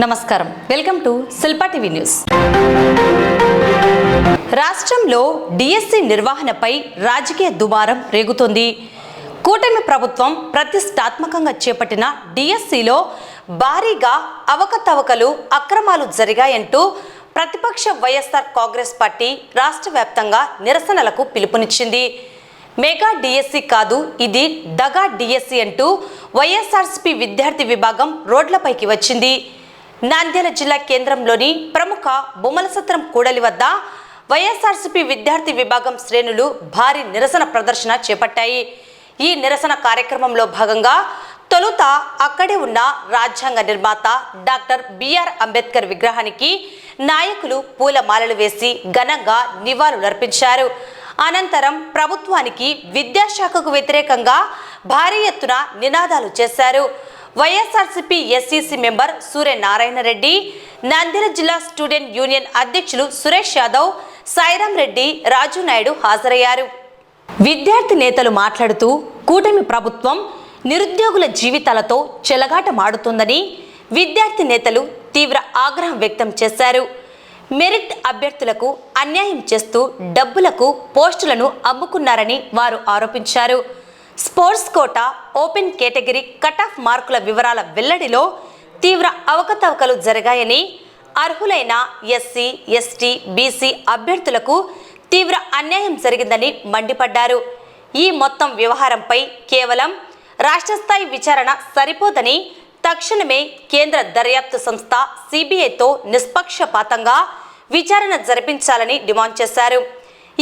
నమస్కారం, welcome to Shilpa TV news. రాష్ట్రంలో DSC నిర్వహణపై రాజకీయ దుమారం రేగుతోంది. కూటమి ప్రభుత్వం ప్రతిష్టాత్మకంగా చేపట్టిన డిఎస్సిలో భారీగా అవకతవకలు, అక్రమాలు జరిగాయంటూ ప్రతిపక్ష వైఎస్ఆర్ కాంగ్రెస్ పార్టీ రాష్ట్ర వ్యాప్తంగా నిరసనలకు పిలుపునిచ్చింది. మెగా డిఎస్సి కాదు, ఇది దగా డిఎస్సి అంటూ వైఎస్ఆర్సీపీ విద్యార్థి విభాగం రోడ్లపైకి వచ్చింది. నంద్యాల జిల్లా కేంద్రంలోని ప్రముఖ బొమ్మలసత్రం కూడలి వద్ద వైఎస్ఆర్సీపీ విద్యార్థి విభాగం శ్రేణులు భారీ నిరసన ప్రదర్శన చేపట్టాయి. ఈ నిరసన కార్యక్రమంలో భాగంగా తొలుత అక్కడే ఉన్న రాజ్యాంగ నిర్మాత డాక్టర్ బిఆర్ అంబేద్కర్ విగ్రహానికి నాయకులు పూలమాలలు వేసి ఘనంగా నివాళులర్పించారు. అనంతరం ప్రభుత్వానికి, విద్యాశాఖకు వ్యతిరేకంగా భారీ ఎత్తున నినాదాలు చేశారు. వైఎస్ఆర్సీపీ ఎస్సీసీ మెంబర్ సూర్యనారాయణ రెడ్డి, నంద్యాల జిల్లా స్టూడెంట్ యూనియన్ అధ్యక్షులు సురేష్ యాదవ్, సాయిరాం రెడ్డి, రాజు నాయుడు హాజరయ్యారు. విద్యార్థి నేతలు మాట్లాడుతూ కూటమి ప్రభుత్వం నిరుద్యోగుల జీవితాలతో చెలగాటమాడుతుందని విద్యార్థి నేతలు తీవ్ర ఆగ్రహం వ్యక్తం చేశారు. మెరిట్ అభ్యర్థులకు అన్యాయం చేస్తూ డబ్బులకు పోస్టులను అమ్ముకున్నారని వారు ఆరోపించారు. Sports quota, open category cut off మార్కుల వివరాల వెల్లడిలో తీవ్ర అవకతవకలు జరిగాయని, అర్హులైన ఎస్సీ, ఎస్టీ, బీసీ అభ్యర్థులకు తీవ్ర అన్యాయం జరిగిందని మండిపడ్డారు. ఈ మొత్తం వ్యవహారంపై కేవలం రాష్ట్ర స్థాయి విచారణ సరిపోదని తక్షణమే కేంద్ర దర్యాప్తు సంస్థ సిబిఐతో నిష్పక్షపాతంగా విచారణ జరిపించాలని డిమాండ్ చేశారు.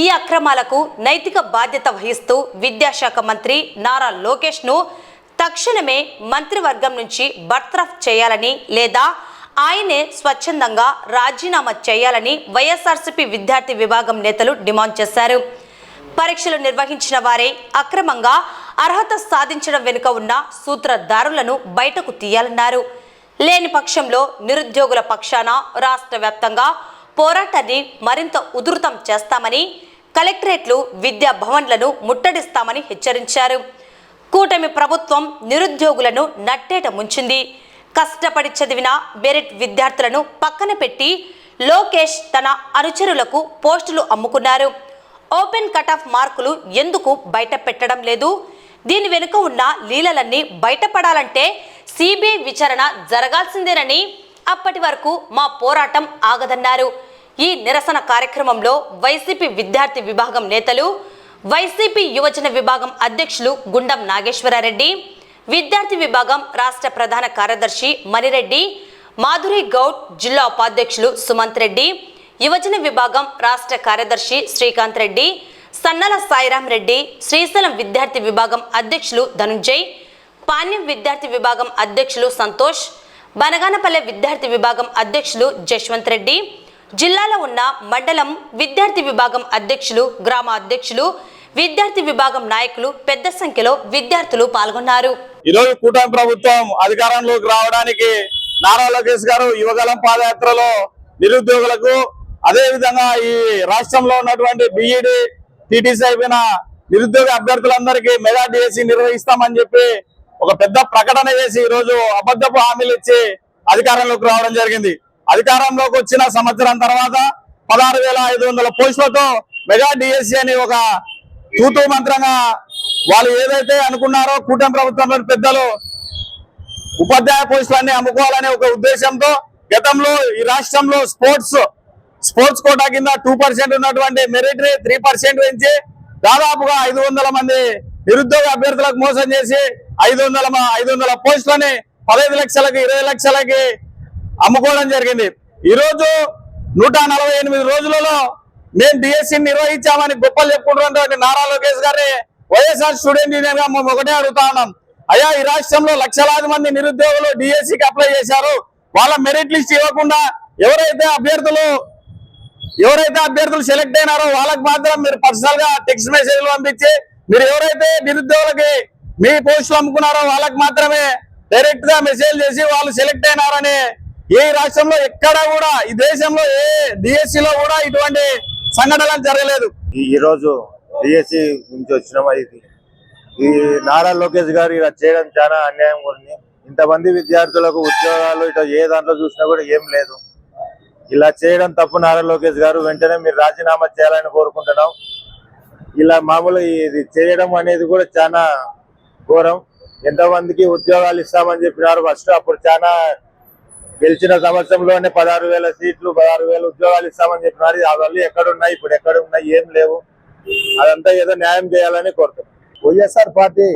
ఈ అక్రమాలకు నైతిక బాధ్యత వహిస్తూ విద్యాశాఖ మంత్రి నారా లోకేష్ను తక్షణమే మంత్రివర్గం నుంచి బర్తరఫ్ చేయాలని, లేదా ఆయనే స్వచ్ఛందంగా రాజీనామా చేయాలని వైఎస్ఆర్సీపీ విద్యార్థి విభాగం నేతలు డిమాండ్ చేశారు. పరీక్షలు నిర్వహించిన వారే అక్రమంగా అర్హత సాధించడం వెనుక ఉన్న సూత్రధారులను బయటకు తీయాలన్నారు. లేని పక్షంలో నిరుద్యోగుల పక్షాన రాష్ట్ర వ్యాప్తంగా పోరాటాన్ని మరింత ఉధృతం చేస్తామని, కలెక్టరేట్లు, విద్యా భవన్లను ముట్టడిస్తామని హెచ్చరించారు. కూటమి ప్రభుత్వం నిరుద్యోగులను నట్టేట ముంచింది. కష్టపడి చదివిన మెరిట్ విద్యార్థులను పక్కన పెట్టి లోకేష్ తన అనుచరులకు పోస్టులు అమ్ముకున్నారు. ఓపెన్ కట్ ఆఫ్ మార్కులు ఎందుకు బయట పెట్టడం లేదు? దీని వెనుక ఉన్న లీలలన్నీ బయటపడాలంటే సిబిఐ విచారణ జరగాల్సిందేనని, అప్పటి వరకు మా పోరాటం ఆగదన్నారు. ఈ నిరసన కార్యక్రమంలో వైసీపీ విద్యార్థి విభాగం నేతలు, వైసీపీ యువజన విభాగం అధ్యక్షులు గుండం నాగేశ్వరరెడ్డి, విద్యార్థి విభాగం రాష్ట్ర ప్రధాన కార్యదర్శి మణిరెడ్డి, మాధురి గౌడ్, జిల్లా ఉపాధ్యక్షులు సుమంత్ రెడ్డి, యువజన విభాగం రాష్ట్ర కార్యదర్శి శ్రీకాంత్ రెడ్డి, సన్నల సాయిరాం రెడ్డి, శ్రీశైలం విద్యార్థి విభాగం అధ్యక్షులు ధనుంజయ్, పాణ్యం విద్యార్థి విభాగం అధ్యక్షులు సంతోష్, బనగానపల్లె విద్యార్థి విభాగం అధ్యక్షులు జశ్వంత్ రెడ్డి, జిల్లాలో ఉన్న మండలం విద్యార్థి విభాగం అధ్యక్షులు, గ్రామ అధ్యక్షులు, విద్యార్థి విభాగం నాయకులు పెద్ద సంఖ్యలో విద్యార్థులు పాల్గొన్నారు. ఈరోజు కూటమి ప్రభుత్వం అధికారంలోకి రావడానికి నారా లోకేష్ గారు యువగలం పాదయాత్రలో నిరుద్యోగులకు, అదే విధంగా ఈ రాష్ట్రంలో ఉన్నటువంటి బిఈడి, టీటీసీ అయిపోయిన నిరుద్యోగ అభ్యర్థులందరికీ మెగా డిఎస్సి నిర్వహిస్తామని చెప్పి ఒక పెద్ద ప్రకటన చేసి ఈరోజు అబద్ధపు హామీలు ఇచ్చి అధికారంలోకి రావడం జరిగింది. అధికారంలోకి వచ్చిన సంవత్సరం తర్వాత 16,500 పోస్టులతో మెగా డిఎస్సి అని ఒక తూతూ మంత్రంగా వాళ్ళు ఏదైతే అనుకున్నారో కూటమి ప్రభుత్వంలోని పెద్దలు ఉపాధ్యాయ పోస్టులన్నీ అమ్ముకోవాలనే ఒక ఉద్దేశంతో గతంలో ఈ రాష్ట్రంలో స్పోర్ట్స్ కోటా కింద 2% ఉన్నటువంటి మెరిట్ ని 3% పెంచి దాదాపుగా 500 మంది నిరుద్యోగ అభ్యర్థులకు మోసం చేసి 500 పోస్టులని 15 లక్షలకి 20 లక్షలకి అమ్ముకోవడం జరిగింది. ఈ రోజు 148 రోజులలో మేము డిఎస్సి నిర్వహించామని గొప్పలు చెప్పుకుంటున్నటువంటి నారా లోకేష్ గారిని వైఎస్ఆర్ స్టూడెంట్ యూనియన్ గా మేము ఒకటే అడుగుతా ఉన్నాం. అయ్యా, ఈ రాష్ట్రంలో లక్షలాది మంది నిరుద్యోగులు డిఎస్సికి అప్లై చేశారు. వాళ్ళ మెరిట్ లిస్ట్ ఇవ్వకుండా ఎవరైతే అభ్యర్థులు సెలెక్ట్ అయినారో వాళ్ళకి మాత్రం మీరు పర్సనల్ గా టెక్స్ట్ మెసేజ్లు పంపించి, మీరు ఎవరైతే నిరుద్యోగులకి మీ పోస్టులు అమ్ముకున్నారో వాళ్ళకి మాత్రమే డైరెక్ట్ గా మెసేజ్ చేసి వాళ్ళు సెలెక్ట్ అయినారని ఏ రాష్ట్రంలో ఎక్కడ కూడా, ఈ దేశంలో ఏ డిఎస్సిలో కూడా ఇటువంటి సంఘటనలు జరగలేదు. ఈ రోజు డిఎస్సి నుంచి వచ్చిన ఈ నారా లోకేష్ గారు ఇలా చేయడం చాలా అన్యాయం ఉంది. ఇంతమంది విద్యార్థులకు ఉద్యోగాలు ఇటు ఏ దాంట్లో చూసినా కూడా ఏం లేదు. ఇలా చేయడం తప్పు. నారా లోకేష్ గారు వెంటనే మీరు రాజీనామా చేయాలని కోరుకుంటున్నాం. ఇలా మామూలు ఇది చేయడం అనేది కూడా చాలా ఘోరం. ఎంతమందికి ఉద్యోగాలు ఇస్తామని చెప్పినారు ఫస్ట్. అప్పుడు చాలా గెలిచిన సంవత్సరంలోనే 16,000 సీట్లు 16,000 ఉద్యోగాలు ఇస్తామని చెప్పినారు. అవన్నీ ఎక్కడున్నాయి, ఇప్పుడు ఎక్కడ ఉన్నాయి, ఏం లేవు. అదంతా ఏదో న్యాయం చేయాలని కోరుతున్నాం. వైఎస్ఆర్ పార్టీ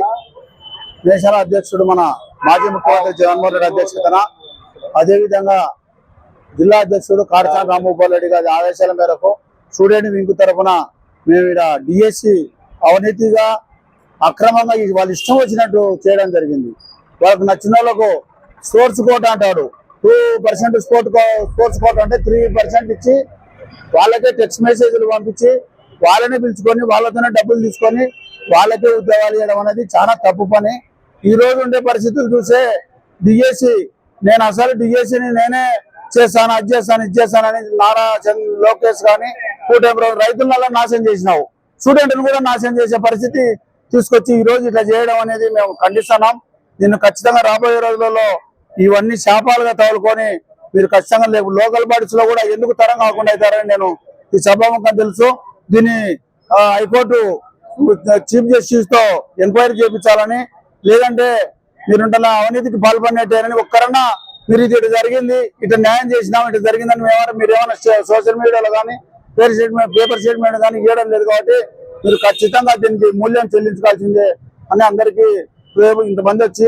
దేశాల అధ్యక్షుడు మన మాజీ ముఖ్యమంత్రి జగన్మోహన్ రెడ్డి అధ్యక్షతన, అదేవిధంగా జిల్లా అధ్యక్షుడు కాడసాని రామ్మోహన్ రెడ్డి గారి ఆదేశాల మేరకు స్టూడెంట్ వింగ్ తరఫున మేము ఇక్కడ డిఎస్సి అవినీతిగా అక్రమంగా వాళ్ళు ఇష్టం వచ్చినట్టు చేయడం జరిగింది. వాళ్ళకు నచ్చిన వాళ్ళకు స్పోర్ట్స్ కోట అంటాడు, 2% స్పోర్ట్స్ కోట అంటే 3% ఇచ్చి వాళ్ళకే టెక్స్ట్ మెసేజ్లు పంపించి వాళ్ళని పిలుచుకొని వాళ్ళతోనే డబ్బులు తీసుకొని వాళ్ళకే ఉద్యోగాలు ఇవ్వడం అనేది చాలా తప్పు పని. ఈ రోజు ఉండే పరిస్థితులు చూసే డిఎస్సి నేను అసలు డిఎస్సిని నేనే చేస్తాను, అది చేస్తాను, ఇది చేస్తానని నారా లోకేష్ కానీ కూటమి రైతులలో నాశనం చేసినావు, స్టూడెంట్ను కూడా నాశనం చేసే పరిస్థితి తీసుకొచ్చి ఈ రోజు ఇట్లా చేయడం అనేది మేము ఖండిస్తున్నాం. దీన్ని ఖచ్చితంగా రాబోయే రోజులలో ఇవన్నీ శాపాలుగా తగులుకొని మీరు ఖచ్చితంగా లోకల్ బాడీస్ లో కూడా ఎందుకు తరం కాకుండా అవుతారని నేను ఈ సభాముఖం తెలుసు. దీన్ని హైకోర్టు చీఫ్ జస్టిస్ తో ఎంక్వైరీ చేయించాలని, లేదంటే మీరుంటున్న అవినీతికి పాల్పడినట్టేనని ఒక్కరన్నా మీరు ఇది ఇటు జరిగింది, ఇటు న్యాయం చేసినాం, ఇటు జరిగిందని మీరేమైనా సోషల్ మీడియాలో కానీ పేపర్ స్టేట్మెంట్ కానీ ఇవ్వడం లేదు. కాబట్టి మీరు ఖచ్చితంగా దీనికి మూల్యం చెల్లించాల్సిందే అని అందరికీ ఇంతమంది వచ్చి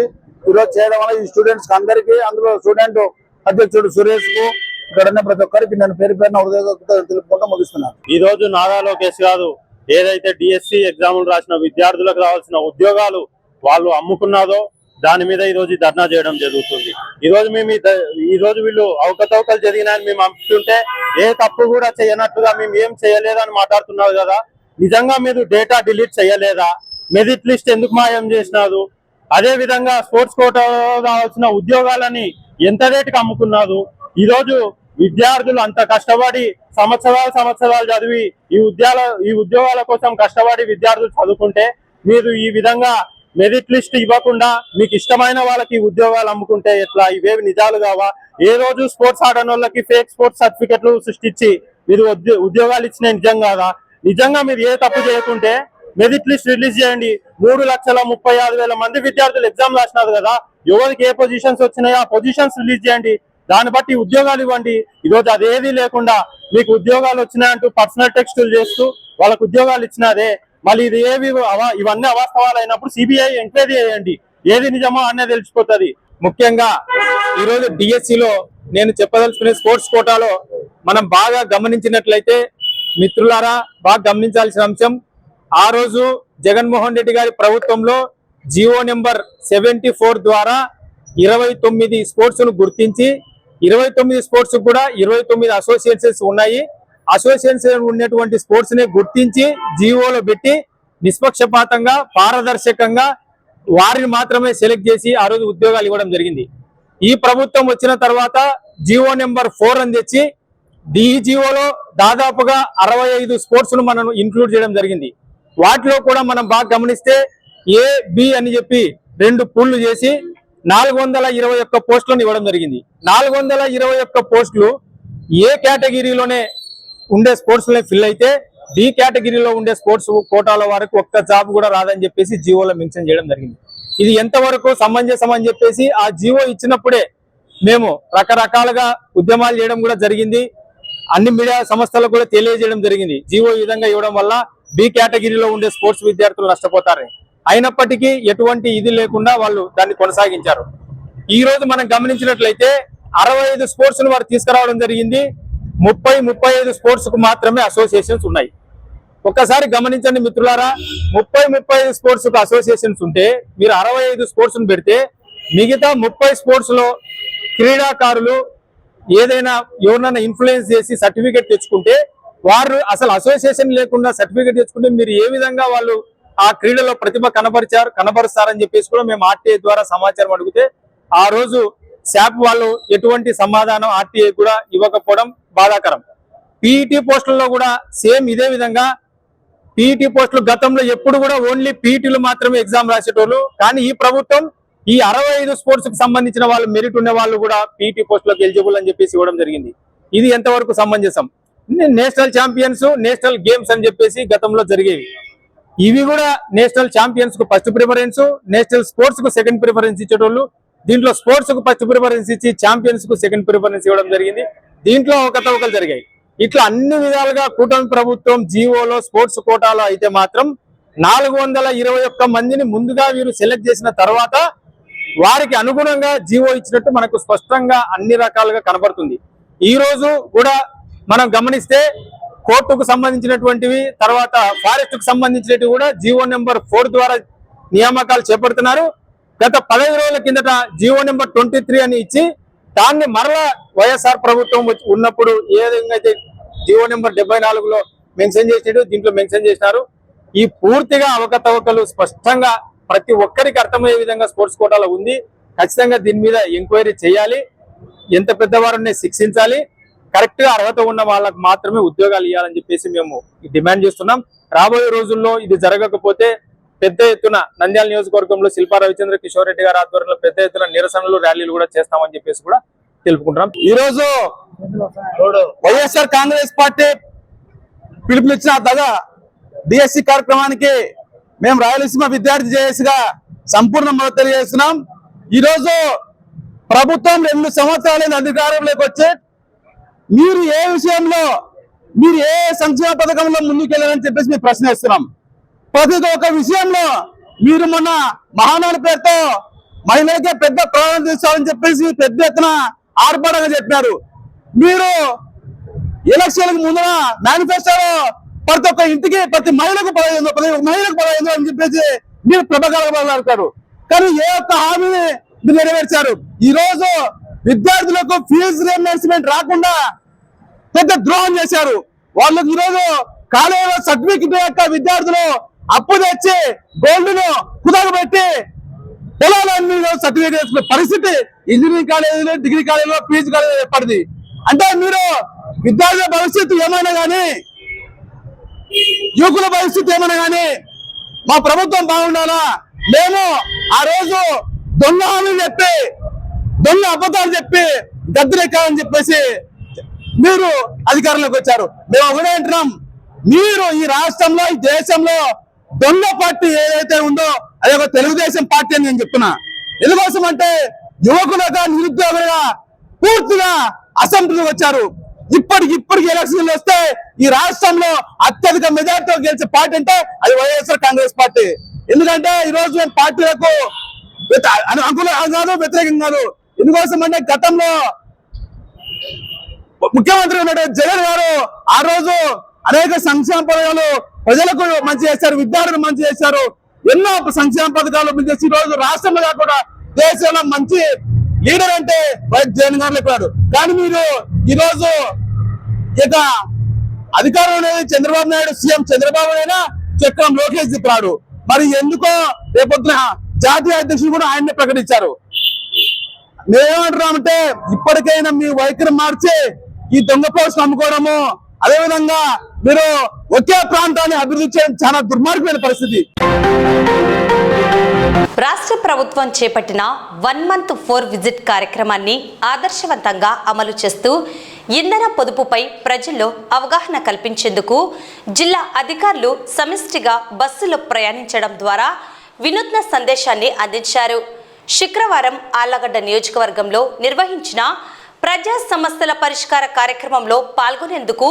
ఈరోజు చేయడం వల్ల ఈ స్టూడెంట్స్ అందరికీ, అందులో స్టూడెంట్ అధ్యక్షుడు సురేష్ కు ఇక్కడ ప్రతి ఒక్కరికి నేను పేరు పేరున హృదయపూర్వకంగా తెలుపుకుంటూ ముగిస్తున్నాను. ఈ రోజు నారా లోకేష్ గారు ఏదైతే డిఎస్సి ఎగ్జాములు రాసిన విద్యార్థులకు రావాల్సిన ఉద్యోగాలు వాళ్ళు అమ్ముకున్నాదో దాని మీద ఈ రోజు ధర్నా చేయడం జరుగుతుంది. ఈ రోజు వీళ్ళు అవకతవకలు జరిగినాయని మేము అంటుంటే ఏ తప్పు కూడా చేయనట్టుగా మేము ఏం చేయలేదని మాట్లాడుతున్నారు కదా. నిజంగా మీరు డేటా డిలీట్ చేయలేదా? మెరిట్ లిస్ట్ ఎందుకు మాయం చేసినారు? అదే విధంగా స్పోర్ట్స్ కోటా రావాల్సిన ఉద్యోగాలని ఎంత రేటుకి అమ్ముకున్నారు? ఈ రోజు విద్యార్థులు అంత కష్టపడి సంవత్సరాలు చదివి ఈ ఉద్యోగాల కోసం కష్టపడి విద్యార్థులు చదువుకుంటే మీరు ఈ విధంగా మెరిట్ లిస్ట్ ఇవ్వకుండా మీకు ఇష్టమైన వాళ్ళకి ఉద్యోగాలు అమ్ముకుంటే ఎట్లా? ఇవేవి నిజాలు కావా? ఏ రోజు స్పోర్ట్స్ ఆడని వాళ్ళకి ఫేక్ స్పోర్ట్స్ సర్టిఫికెట్లు సృష్టించి మీరు ఉద్యోగాలు ఇచ్చిన నిజం కాదా? నిజంగా మీరు ఏ తప్పు చేయకుంటే మెరిట్ లిస్ట్ రిలీజ్ చేయండి. 3,35,000 మంది విద్యార్థులు ఎగ్జామ్ రాసినారు కదా, ఎవరికి ఏ పొజిషన్స్ వచ్చినాయో ఆ పొజిషన్స్ రిలీజ్ చేయండి. దాన్ని బట్టి ఉద్యోగాలు ఇవ్వండి. ఈరోజు అదేది లేకుండా మీకు ఉద్యోగాలు వచ్చినాయంటూ పర్సనల్ టెక్స్టులు చేస్తూ వాళ్ళకు ఉద్యోగాలు ఇచ్చినారే. మళ్ళీ ఇది ఇవన్నీ అవాస్తవాలు అయినప్పుడు సిబిఐ ఎంక్వైరీ చేయండి. ఏది నిజమో అనే తెలిసిపోతుంది. ముఖ్యంగా ఈరోజు డిఎస్సిలో నేను చెప్పదలుచుకునే స్పోర్ట్స్ కోటాలో మనం బాగా గమనించినట్లయితే మిత్రులారా, బాగా గమనించాల్సిన అంశం, ఆ రోజు జగన్మోహన్ రెడ్డి గారి ప్రభుత్వంలో జియో నెంబర్ 74 ద్వారా 29 స్పోర్ట్స్ ను గుర్తించి 29 స్పోర్ట్స్ కూడా 29 అసోసియేషన్స్ ఉన్నాయి. అసోసియేషన్స్ ఉన్నటువంటి స్పోర్ట్స్ ని గుర్తించి జియోలో పెట్టి నిష్పక్షపాతంగా పారదర్శకంగా వారిని మాత్రమే సెలెక్ట్ చేసి ఆ రోజు ఉద్యోగాలు ఇవ్వడం జరిగింది. ఈ ప్రభుత్వం వచ్చిన తర్వాత జియో నెంబర్ 4 అని తెచ్చి ఈ జియోలో దాదాపుగా 65 స్పోర్ట్స్ ను మనం ఇంక్లూడ్ చేయడం జరిగింది. వాటిలో కూడా మనం బాగా గమనిస్తే ఏ బి అని చెప్పి 2 పూళ్ళు చేసి 421 పోస్టులను ఇవ్వడం జరిగింది. 421 పోస్టులు ఏ కేటగిరీలోనే ఉండే స్పోర్ట్స్ ఫిల్ అయితే బి కేటగిరీలో ఉండే స్పోర్ట్స్ కోటాల వరకు ఒక్క జాబ్ కూడా రాదని చెప్పేసి జియోలో మెన్షన్ చేయడం జరిగింది. ఇది ఎంతవరకు సమంజసం అని చెప్పేసి ఆ జియో ఇచ్చినప్పుడే మేము రకరకాలుగా ఉద్యమాలు చేయడం కూడా జరిగింది. అన్ని మీడియా సంస్థలకు కూడా తెలియజేయడం జరిగింది. జియో ఈ విధంగా ఇవ్వడం వల్ల బి కేటగిరీలో ఉండే స్పోర్ట్స్ విద్యార్థులు నష్టపోతారని. అయినప్పటికీ ఎటువంటి ఇది లేకుండా వాళ్ళు దాన్ని కొనసాగించారు. ఈ రోజు మనం గమనించినట్లయితే 65 స్పోర్ట్స్ ను వారు తీసుకురావడం జరిగింది. 35 స్పోర్ట్స్ కు మాత్రమే అసోసియేషన్స్ ఉన్నాయి. ఒక్కసారి గమనించండి మిత్రులారా, 35 స్పోర్ట్స్ కు అసోసియేషన్స్ ఉంటే మీరు 65 స్పోర్ట్స్ ను పెడితే మిగతా 30 స్పోర్ట్స్ లో క్రీడాకారులు ఏదైనా ఎవరినైనా ఇన్ఫ్లుయెన్స్ చేసి సర్టిఫికేట్ తెచ్చుకుంటే అసలు అసోసియేషన్ లేకుండా సర్టిఫికేట్ తెచ్చుకుంటే మీరు ఏ విధంగా వాళ్ళు ఆ క్రీడలో ప్రతిభ కనబరుస్తారని చెప్పేసి కూడా మేము ఆర్టీఐ ద్వారా సమాచారం అడిగితే ఆ రోజు శాప్ వాళ్ళు ఎటువంటి సమాధానం ఆర్టీఐ కూడా ఇవ్వకపోవడం బాధాకరం. పీఈటీ పోస్టుల్లో కూడా సేమ్ ఇదే విధంగా పీఈటీ పోస్టులు గతంలో ఎప్పుడు కూడా ఓన్లీ పీఈటీలు మాత్రమే ఎగ్జామ్ రాసేటోళ్ళు. కానీ ఈ ప్రభుత్వం ఈ 65 స్పోర్ట్స్ కు సంబంధించిన వాళ్ళు మెరిట్ ఉన్న వాళ్ళు కూడా పీటీ పోస్టులకు ఎలిజిబుల్ అని చెప్పేసి ఇవ్వడం జరిగింది. ఇది ఎంతవరకు సమంజసం? నేషనల్ ఛాంపియన్స్, నేషనల్ గేమ్స్ అని చెప్పేసి గతంలో జరిగేవి. ఇవి కూడా నేషనల్ ఛాంపియన్స్ కు ఫస్ట్ ప్రిఫరెన్స్, నేషనల్ స్పోర్ట్స్ కు సెకండ్ ప్రిఫరెన్స్ ఇచ్చేటోళ్ళు. దీంట్లో స్పోర్ట్స్ కు ఫస్ట్ ప్రిఫరెన్స్ ఇచ్చి ఛాంపియన్స్ కు సెకండ్ ప్రిఫరెన్స్ ఇవ్వడం జరిగింది. దీంట్లో అవకతవకలు జరిగాయి. ఇట్లా అన్ని విధాలుగా కూటమి ప్రభుత్వం జీవోలో స్పోర్ట్స్ కోటాలో అయితే మాత్రం 421 మందిని ముందుగా వీరు సెలెక్ట్ చేసిన తర్వాత వారికి అనుగుణంగా జీవో ఇచ్చినట్టు మనకు స్పష్టంగా అన్ని రకాలుగా కనబడుతుంది. ఈ రోజు కూడా మనం గమనిస్తే కోర్టుకు సంబంధించినటువంటివి, తర్వాత ఫారెస్ట్ కు సంబంధించినవి కూడా జీవో నెంబర్ 4 ద్వారా నియామకాలు చేపడుతున్నారు. గత 15 రోజుల కిందట జీవో నెంబర్ 23 అని ఇచ్చి దాన్ని మరలా వైఎస్ఆర్ ప్రభుత్వం ఉన్నప్పుడు ఏ విధంగా అయితే జీవో నెంబర్ 74లో మెన్షన్ చేసినట్టు దీంట్లో మెన్షన్ చేసినారు. ఈ పూర్తిగా అవకతవకలు స్పష్టంగా ప్రతి ఒక్కరికి అర్థమయ్యే విధంగా స్పోర్ట్స్ కోటాలో ఉంది. ఖచ్చితంగా దీని మీద ఎంక్వైరీ చేయాలి, ఎంత పెద్దవారిని శిక్షించాలి, కరెక్ట్ గా అర్హత ఉన్న వాళ్ళకు మాత్రమే ఉద్యోగాలు ఇవ్వాలని చెప్పేసి మేము డిమాండ్ చేస్తున్నాం. రాబోయే రోజుల్లో ఇది జరగకపోతే పెద్ద ఎత్తున నంద్యాల నియోజకవర్గంలో శిల్పా రవిచంద్ర కిషోర్ రెడ్డి గారి ఆధ్వర్యంలో పెద్ద ఎత్తున నిరసనలు, ర్యాలీలు కూడా చేస్తామని చెప్పేసి కూడా తెలుపుకుంటున్నాం. ఈ రోజు వైఎస్ఆర్ కాంగ్రెస్ పార్టీ పిలుపునిచ్చిన దగా డిఎస్సి కార్యక్రమానికి మేము రాయలసీమ విద్యార్థి జేఏసీగా సంపూర్ణ మద్దతు తెలియజేస్తున్నాం. ఈ రోజు ప్రభుత్వం 2 సంవత్సరాలైన అధికారంలోకి వచ్చి మీరు ఏ విషయంలో, మీరు ఏ సంక్షేమ పథకంలో ముందుకెళ్ళాలని చెప్పేసి మేము ప్రశ్నిస్తున్నాం. ప్రతి ఒక్క విషయంలో మీరు మొన్న మహానాడు పేరుతో మహిళలకే పెద్ద ప్రాణం తీసుకోవాలని చెప్పేసి పెద్ద ఎత్తున ఆర్భాటంగా చెప్పినారు. మీరు ఎలక్షన్లకు ముందున మేనిఫెస్టోలో ప్రతి ఒక్క ఇంటికి ప్రతి మహిళకు 15 అని చెప్పేసి మీరు ప్రభాకర్. కానీ ఏ ఒక్క హామీని మీరు నెరవేర్చారు. ఈ రోజు విద్యార్థులకు ఫీజు రీయింబర్స్మెంట్ రాకుండా పెద్ద ద్రోహం చేశారు. వాళ్ళకి ఈ రోజు కాలేజీలో సర్టిఫికెట్ యొక్క విద్యార్థులు అప్పు తెచ్చి గోల్డ్ ను కుదరబెట్టి పొలాలన్నీ సర్టిఫికేట్ చేసుకునే పరిస్థితి ఇంజనీరింగ్ కాలేజీలో, డిగ్రీ కాలేజీలో, పీజీ కాలేజీలో ఏర్పడింది. అంటే మీరు విద్యార్థుల భవిష్యత్తు ఏమైనా కానీ, యువకుల భవిష్యత్తు ఏమైనా కానీ మా ప్రభుత్వం బాగుండాలా? మేము ఆ రోజు దొంగ హామీలు చెప్పి, దొంగ అబద్ధాలు చెప్పి గద్దెనెక్కాలని చెప్పేసి మీరు అధికారంలోకి వచ్చారు. మేము ఒకటే అంటున్నాం, మీరు ఈ రాష్ట్రంలో, ఈ దేశంలో దొంగ పార్టీ ఏదైతే ఉందో అది ఒక తెలుగుదేశం పార్టీ అని నేను చెప్తున్నా. ఎందుకోసం అంటే యువకులుగా, నిరుద్యోగులుగా పూర్తిగా అసంతృప్తికి వచ్చారు. ఇప్పటికి ఎలక్షన్లు వస్తే ఈ రాష్ట్రంలో అత్యధిక మెజార్టీతో గెలిచే పార్టీ అంటే అది వైఎస్ఆర్ కాంగ్రెస్ పార్టీ. ఎందుకంటే ఈ రోజు మేము పార్టీలకు అనుకూలంగా వ్యతిరేకం కాదు. ఎందుకోసం అంటే గతంలో ముఖ్యమంత్రి ఉన్నటువంటి జగన్ గారు ఆ రోజు అనేక సంక్షేమ పథకాలు ప్రజలకు మంచి చేశారు, విద్యార్థులకు మంచి చేశారు, ఎన్నో సంక్షేమ పథకాలు చేసి ఈ రోజు రాష్ట్రంలో కాకుండా దేశంలో మంచి లీడర్ అంటే వైఎస్ జగన్ గారు చెప్పారు. కానీ మీరు ఈ రోజు ఇక అధికారం అనేది చంద్రబాబు నాయుడు, సీఎం చంద్రబాబు నాయుడు, చక్రం లోకేష్ చెప్పాడు. మరి ఎందుకో రేపొద్దున జాతీయ అధ్యక్షులు కూడా ఆయన్ని ప్రకటించారు. మేమేమంటున్నామంటే ఇప్పటికైనా మీ వైఖరి మార్చి ఈ దొంగ పోస్టులు అమ్ముకోవడము, అదేవిధంగా మీరు ఒకే ప్రాంతాన్ని అభివృద్ధి చేయడం చాలా దుర్మార్గమైన పరిస్థితి. రాష్ట్ర ప్రభుత్వం చేపట్టిన 1 month 4 విజిట్ కార్యక్రమాన్ని ఆదర్శవంతంగా అమలు చేస్తూ ఇంధన పొదుపుపై ప్రజల్లో అవగాహన కల్పించేందుకు జిల్లా అధికారులు సమిష్టిగా బస్సులో ప్రయాణించడం ద్వారా వినూత్న సందేశాన్ని అందించారు. శుక్రవారం ఆళ్లగడ్డ నియోజకవర్గంలో నిర్వహించిన ప్రజా సమస్యల పరిష్కార కార్యక్రమంలో పాల్గొనేందుకు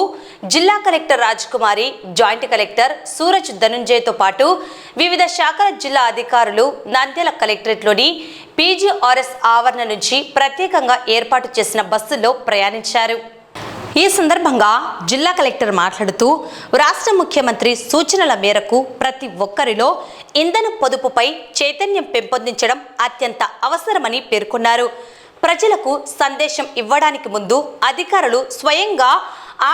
జిల్లా కలెక్టర్ రాజకుమారి, జాయింట్ కలెక్టర్ సూరజ్ ధనుంజయతో పాటు వివిధ శాఖల జిల్లా అధికారులు నంద్యాల కలెక్టరేట్లోని పీజీఆర్ఎస్ ఆవరణ నుంచి ప్రత్యేకంగా ఏర్పాటు చేసిన బస్సుల్లో ప్రయాణించారు. ఈ సందర్భంగా జిల్లా కలెక్టర్ మాట్లాడుతూ రాష్ట్ర ముఖ్యమంత్రి సూచనల మేరకు ప్రతి ఒక్కరిలో ఇంధన పొదుపుపై చైతన్యం పెంపొందించడం అత్యంత అవసరమని పేర్కొన్నారు. ప్రజలకు సందేశం ఇవ్వడానికి ముందు అధికారులు స్వయంగా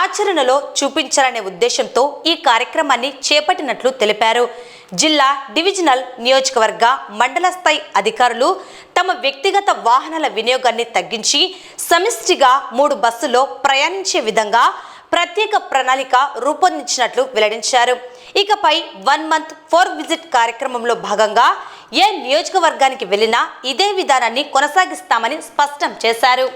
ఆచరణలో చూపించాలనే ఉద్దేశంతో ఈ కార్యక్రమాన్ని చేపట్టినట్లు తెలిపారు. జిల్లా, డివిజనల్, నియోజకవర్గ, మండల స్థాయి అధికారులు తమ వ్యక్తిగత వాహనాల వినియోగాన్ని తగ్గించి సమిష్టిగా 3 బస్సుల్లో ప్రయాణించే విధంగా ప్రత్యేక ప్రణాళిక రూపొందించినట్లు వెల్లడించారు. ఇకపై 1 month 4 విజిట్ కార్యక్రమంలో భాగంగా ఏ నియోజకవర్గానికి వెళ్లినా ఇదే విధానాన్ని కొనసాగిస్తామని స్పష్టం చేశారు.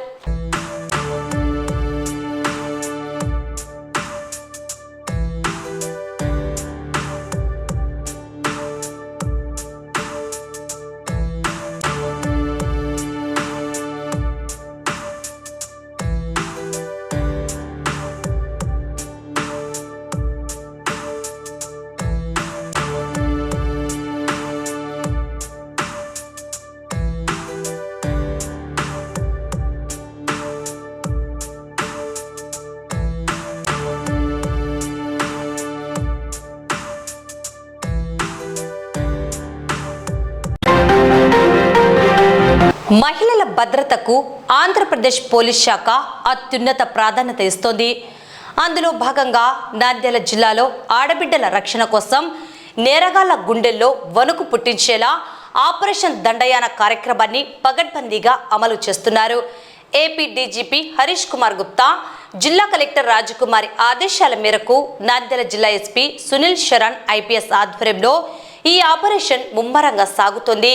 మహిళల భద్రతకు ఆంధ్రప్రదేశ్ పోలీస్ శాఖ అత్యున్నత ప్రాధాన్యత ఇస్తోంది. అందులో భాగంగా నంద్యాల జిల్లాలో ఆడబిడ్డల రక్షణ కోసం నేరగాళ్ల గుండెల్లో వణుకు పుట్టించేలా ఆపరేషన్ దండయాన కార్యక్రమాన్ని పగడ్బందీగా అమలు చేస్తున్నారు. ఏపీ డీజీపీ హరీష్ కుమార్ గుప్తా, జిల్లా కలెక్టర్ రాజకుమారి ఆదేశాల మేరకు నంద్యాల జిల్లా ఎస్పీ సునీల్ శరణ్ ఐపీఎస్ ఆధ్వర్యంలో ఈ ఆపరేషన్ ముమ్మరంగా సాగుతోంది.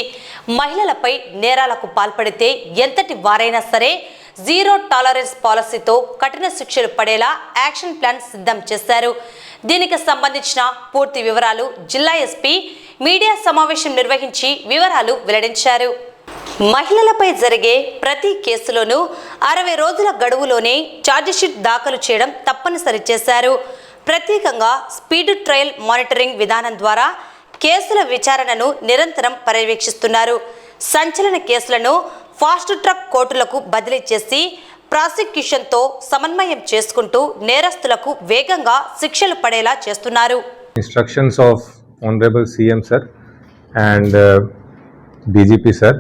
మహిళలపై నేరాలకు పాల్పడితే ఎంతటి వారైనా సరే జీరో టాలరెన్స్ పాలసీతో కఠిన శిక్షలు పడేలా యాక్షన్ ప్లాన్ సిద్ధం చేశారు. దీనికి సంబంధించిన పూర్తి వివరాలు జిల్లా ఎస్పీ మీడియా సమావేశం నిర్వహించి వివరాలు వెల్లడించారు. మహిళలపై జరిగే ప్రతి కేసులోనూ 60 రోజుల గడువులోనే ఛార్జిషీట్ దాఖలు చేయడం తప్పనిసరి చేశారు. ప్రత్యేకంగా స్పీడ్ ట్రయల్ మానిటరింగ్ విధానం ద్వారా కేసుల విచారణను నిరంతరం పర్యవేక్షిస్తున్నారు. సంచలన కేసులను ఫాస్ట్ ట్రాక్ కోర్టులకు బదిలీ చేసి ప్రాసిక్యూషన్తో సమన్వయం చేసుకుంటూ నేరస్తులకు వేగంగా శిక్షలు పడేలా చేస్తున్నారు. Instructions of Honorable CM Sir and DGP Sir,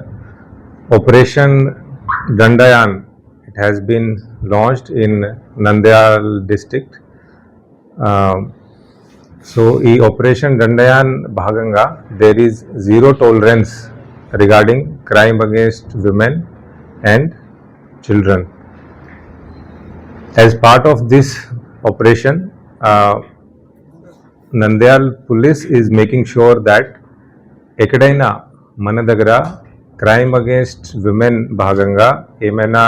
Operation Dandayan, it has been launched in Nandyal district. So, ఈ Operation Dandayan భాగంగా there is zero tolerance regarding crime against women and children. As part of this operation, Nandyal police is making sure that ఎక్కడైనా మన దగ్గర crime against women భాగంగా ఏమైనా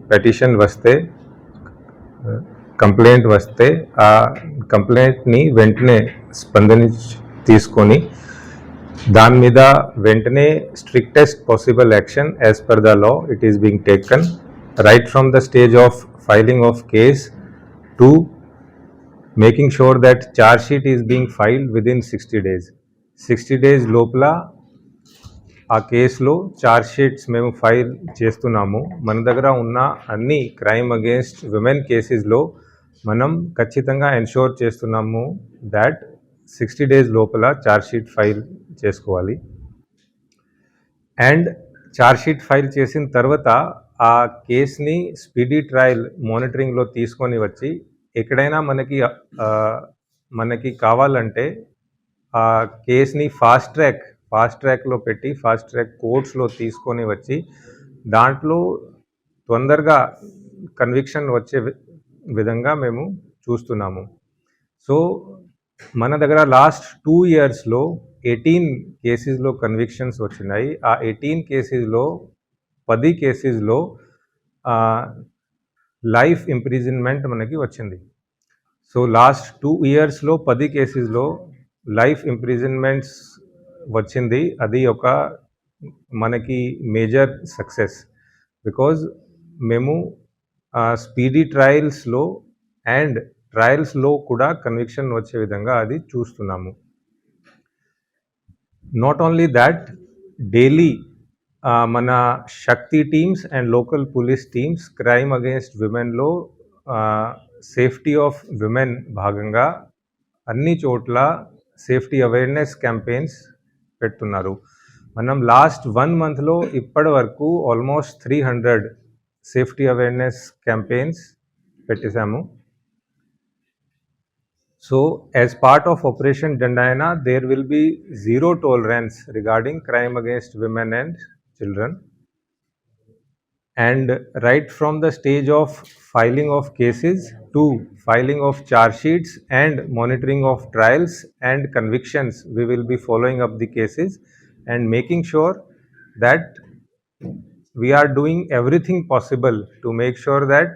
petition వస్తే, complaint వస్తే ఆ కంప్లైంట్ని వెంటనే తీసుకొని దాని మీద వెంటనే strictest possible action as per the law it is being taken right from the stage of filing of case to making sure that charge sheet is being filed within 60 days. 60 days లోపల ఆ కేసులో charge sheets మేము file చేస్తున్నాము. మన దగ్గర ఉన్న అన్ని crime against women కేసెస్లో మనం ఖచ్చితంగా ఎన్షూర్ చేస్తున్నాము దాట్ 60 days లోపల చార్జ్ షీట్ ఫైల్ చేసుకోవాలి. అండ్ చార్జ్ షీట్ ఫైల్ చేసిన తర్వాత ఆ కేసుని స్పీడీ ట్రయల్ మానిటరింగ్లో తీసుకొని వచ్చి ఎక్కడైనా మనకి కావాలంటే ఆ కేసుని ఫాస్ట్ ట్రాక్లో పెట్టి ఫాస్ట్ ట్రాక్ కోర్ట్స్లో తీసుకొని వచ్చి దాంట్లో తొందరగా కన్విక్షన్ వచ్చే విధంగా మేము చూస్తున్నాము. సో మన దగ్గర లాస్ట్ 2 yearsలో 18 కేసెస్లో కన్విక్షన్స్ వచ్చినాయి. ఆ 18 కేసెస్లో 10 కేసెస్లో లైఫ్ ఇంప్రిజన్మెంట్ మనకి వచ్చింది. సో లాస్ట్ 2 yearsలో 10 కేసెస్లో లైఫ్ ఇంప్రిజన్మెంట్స్ వచ్చింది. అది ఒక మనకి మేజర్ సక్సెస్, బికాజ్ మేము స్పీడీ ట్రయల్స్లో అండ్ ట్రయల్స్లో కూడా కన్విక్షన్ వచ్చే విధంగా అది చూస్తున్నాము. నాట్ ఓన్లీ దాట్, డైలీ మన Shakti teams and local police teams crime against విమెన్లో సేఫ్టీ ఆఫ్ విమెన్ భాగంగా అన్ని చోట్ల సేఫ్టీ అవేర్నెస్ క్యాంపెయిన్స్ పెడుతున్నారు. మనం లాస్ట్ 1 monthలో ఇప్పటి వరకు ఆల్మోస్ట్ 300 సేఫ్టీ అవేర్నెస్ క్యాంపెయిన్స్ పెట్టేశాము. So, as part of Operation Dandayana, there will be zero tolerance regarding crime against women and children. and right from the stage of filing of cases to filing of charge sheets and monitoring of trials and convictions, we will be following up the cases and making sure that we are doing everything possible to make sure that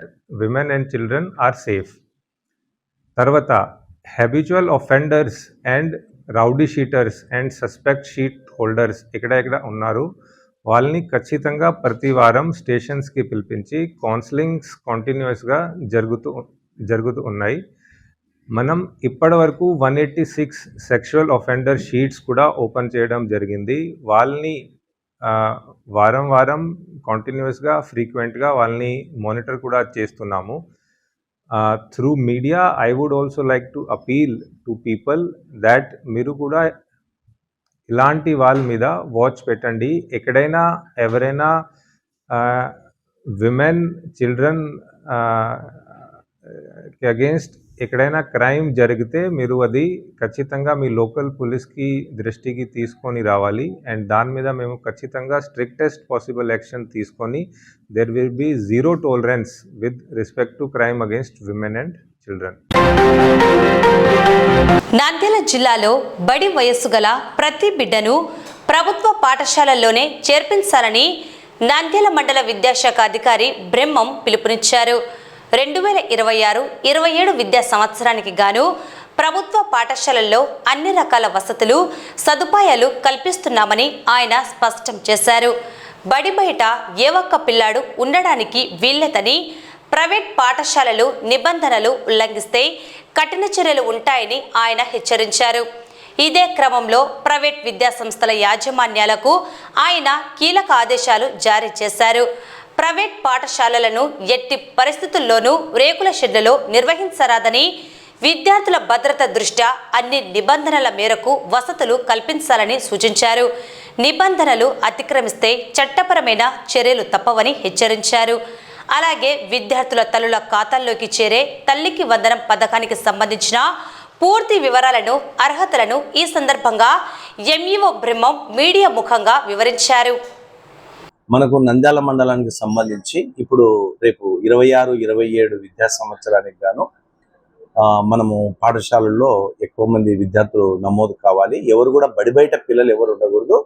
women and children are safe. తర్వాత habitual offenders and rowdy sheeters and suspect sheet holders ఇక్కడ ఉన్నారు, వాళ్ళని ఖచ్చితంగా ప్రతి వారం స్టేషన్స్కి పిలిపించి counsellings కంటిన్యూస్గా జరుగుతూ ఉన్నాయి. మనం ఇప్పటి వరకు 186 సెక్షువల్ అఫెండర్ షీట్స్ కూడా ఓపెన్ చేయడం జరిగింది. వాళ్ళని వారం కంటిన్యూస్గా ఫ్రీక్వెంట్గా వాళ్ళని మానిటర్ కూడా చేస్తున్నాము. Through media, I would also like to appeal to people that మీరు కూడా ఇలాంటి వాళ్ళ మీద వాచ్ పెట్టండి. ఎక్కడైనా ఎవరైనా విమెన్ చిల్డ్రన్ అగేన్స్ట్ ఎక్కడైనా క్రైమ్ జరిగితే మీరు అది ఖచ్చితంగా మీ లోకల్ పోలీస్కి దృష్టికి తీసుకొని రావాలి. అండ్ దాని మీద మేము ఖచ్చితంగా స్ట్రిక్టెస్ట్ పాసిబుల్ యాక్షన్ తీసుకొని there will be zero tolerance with respect to crime against women and children. Nandyal జిల్లాలో బడి వయస్సు గల ప్రతి బిడ్డను ప్రభుత్వ పాఠశాలల్లోనే చేర్పించాలని నంద్యాల మండల విద్యాశాఖ అధికారి బ్రహ్మం పిలుపునిచ్చారు. 2026-27 విద్యా సంవత్సరానికి గాను ప్రభుత్వ పాఠశాలల్లో అన్ని రకాల వసతులు సదుపాయాలు కల్పిస్తున్నామని ఆయన స్పష్టం చేశారు. బడి బయట ఏ ఒక్క పిల్లాడు ఉండడానికి వీల్లేదని, ప్రైవేట్ పాఠశాలలు నిబంధనలు ఉల్లంఘిస్తే కఠిన చర్యలు ఉంటాయని ఆయన హెచ్చరించారు. ఇదే క్రమంలో ప్రైవేట్ విద్యాసంస్థల యాజమాన్యాలకు ఆయన కీలక ఆదేశాలు జారీ చేశారు. ప్రైవేట్ పాఠశాలలను ఎట్టి పరిస్థితుల్లోనూ రేకుల షెడ్లలో నిర్వహించరాదని, విద్యార్థుల భద్రత దృష్ట్యా అన్ని నిబంధనల మేరకు వసతులు కల్పించాలని సూచించారు. నిబంధనలు అతిక్రమిస్తే చట్టపరమైన చర్యలు తప్పవని హెచ్చరించారు. అలాగే విద్యార్థుల తల్లుల ఖాతాల్లోకి చేరే తల్లికి వందనం పథకానికి సంబంధించిన పూర్తి వివరాలను, అర్హతలను ఈ సందర్భంగా ఎంఈఓ బ్రహ్మం మీడియా ముఖంగా వివరించారు. మనకు నంద్యాల మండలానికి సంబంధించి ఇప్పుడు రేపు 26-27 విద్యా సంవత్సరానికి గాను మనము పాఠశాలల్లో ఎక్కువ మంది విద్యార్థులు నమోదు కావాలి. ఎవరు కూడా బడి బయట పిల్లలు ఎవరు ఉండకూడదు.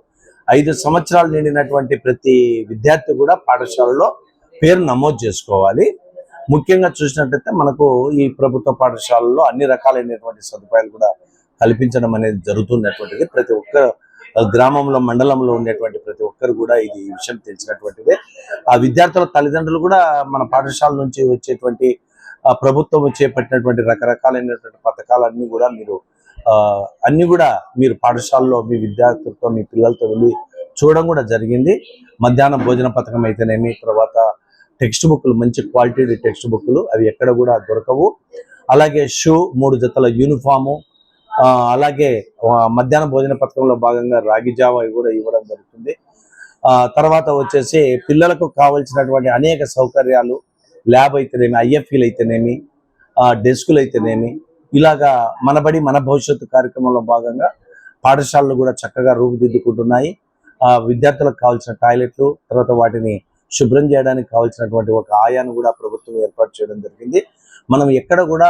5 సంవత్సరాలు నిండినటువంటి ప్రతి విద్యార్థి కూడా పాఠశాలలో పేరు నమోదు చేసుకోవాలి. ముఖ్యంగా చూసినట్లయితే మనకు ఈ ప్రభుత్వ పాఠశాలలో అన్ని రకాలైనటువంటి సదుపాయాలు కూడా కల్పించడం అనేది జరుగుతున్నటువంటిది. ప్రతి ఒక్క గ్రామంలో మండలంలో ఉండేటువంటి ప్రతి ఒక్కరు కూడా ఈ విషయం తెలిసినటువంటిదే. ఆ విద్యార్థుల తల్లిదండ్రులు కూడా మన పాఠశాల నుంచి వచ్చేటువంటి ప్రభుత్వం చేపట్టినటువంటి రకరకాలైనటువంటి పథకాలన్నీ కూడా మీరు పాఠశాలలో మీ విద్యార్థులతో మీ పిల్లలతో వెళ్ళి చూడడం కూడా జరిగింది. మధ్యాహ్నం భోజన పథకం అయితేనేమి, తర్వాత టెక్స్ట్ బుక్లు, మంచి క్వాలిటీ టెక్స్ట్ బుక్లు అవి ఎక్కడ కూడా దొరకవు. అలాగే షూ, 3 జతల యూనిఫాము, అలాగే మధ్యాహ్న భోజన పథకంలో భాగంగా రాగి జావ కూడా ఇవ్వడం జరుగుతుంది. తర్వాత వచ్చేసి పిల్లలకు కావాల్సినటువంటి అనేక సౌకర్యాలు, ల్యాబ్ అయితేనేమి, ఐఎఫ్ఈలు అయితేనేమి, డెస్కులు అయితేనేమి, ఇలాగా మనబడి మన భవిష్యత్తు కార్యక్రమంలో భాగంగా పాఠశాలలు కూడా చక్కగా రూపుదిద్దుకుంటున్నాయి. విద్యార్థులకు కావాల్సిన టాయిలెట్లు, తర్వాత వాటిని శుభ్రం చేయడానికి కావాల్సినటువంటి ఒక ఆయాను కూడా ప్రభుత్వం ఏర్పాటు చేయడం జరిగింది. మనం ఎక్కడ కూడా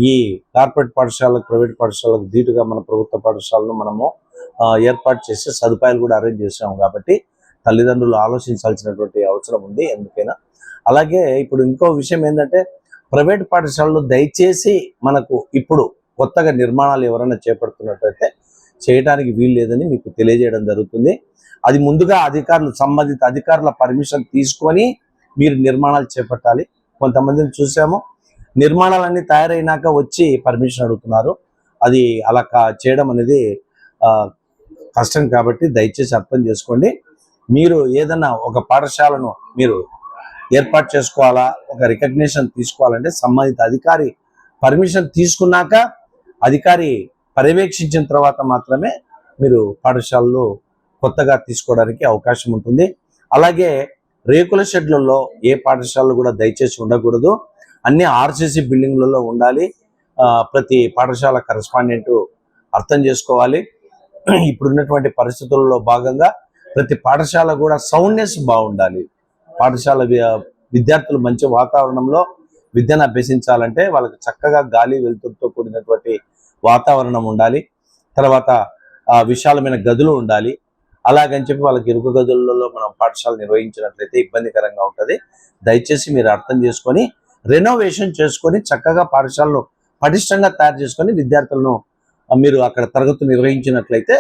ఈ కార్పొరేట్ పాఠశాలకు, ప్రైవేట్ పాఠశాలకు ధీటుగా మన ప్రభుత్వ పాఠశాలను మనము ఏర్పాటు చేసే సదుపాయాలు కూడా అరేంజ్ చేసాము. కాబట్టి తల్లిదండ్రులు ఆలోచించాల్సినటువంటి అవసరం ఉంది ఎందుకైనా. అలాగే ఇప్పుడు ఇంకో విషయం ఏంటంటే, ప్రైవేట్ పాఠశాలలు దయచేసి మనకు ఇప్పుడు కొత్తగా నిర్మాణాలు ఎవరైనా చేపడుతున్నట్టయితే చేయడానికి వీలు లేదని మీకు తెలియజేయడం జరుగుతుంది. అది ముందుగా సంబంధిత అధికారుల పర్మిషన్ తీసుకొని మీరు నిర్మాణాలు చేపట్టాలి. కొంతమందిని చూసాము, నిర్మాణాలన్నీ తయారైనాక వచ్చి పర్మిషన్ అడుగుతున్నారు. అది అలా చేయడం అనేది కష్టం. కాబట్టి దయచేసి అర్థం చేసుకోండి. మీరు ఏదైనా ఒక పాఠశాలను మీరు ఏర్పాటు చేసుకోవాలా, ఒక రికగ్నిషన్ తీసుకోవాలంటే సంబంధిత అధికారి పర్మిషన్ తీసుకున్నాక, అధికారి పర్యవేక్షించిన తర్వాత మాత్రమే మీరు పాఠశాలలో కొత్తగా తీసుకోవడానికి అవకాశం ఉంటుంది. అలాగే రేకుల షెడ్లలో ఏ పాఠశాలలు కూడా దయచేసి ఉండకూడదు. అన్ని ఆర్సీసీ బిల్డింగ్లలో ఉండాలి. ప్రతి పాఠశాల కరెస్పాండెంట్ అర్థం చేసుకోవాలి. ఇప్పుడున్నటువంటి పరిస్థితుల్లో భాగంగా ప్రతి పాఠశాల కూడా సౌండ్నెస్ బాగుండాలి. పాఠశాల విద్యార్థులు మంచి వాతావరణంలో విద్యను అభ్యసించాలంటే వాళ్ళకి చక్కగా గాలి వెలుతురుతో కూడినటువంటి వాతావరణం ఉండాలి. తర్వాత విశాలమైన గదులు ఉండాలి. అలాగని చెప్పి వాళ్ళకి ఇరుకు గదులలో మనం పాఠశాల నిర్వహించినట్లయితే ఇబ్బందికరంగా ఉంటుంది. దయచేసి మీరు అర్థం చేసుకొని రెనోవేషన్ చేసుకొని చక్కగా పాఠశాలను పటిష్టంగా తయారు చేసుకొని విద్యార్థులను మీరు అక్కడ తరగతులు నిర్వహించినట్లయితే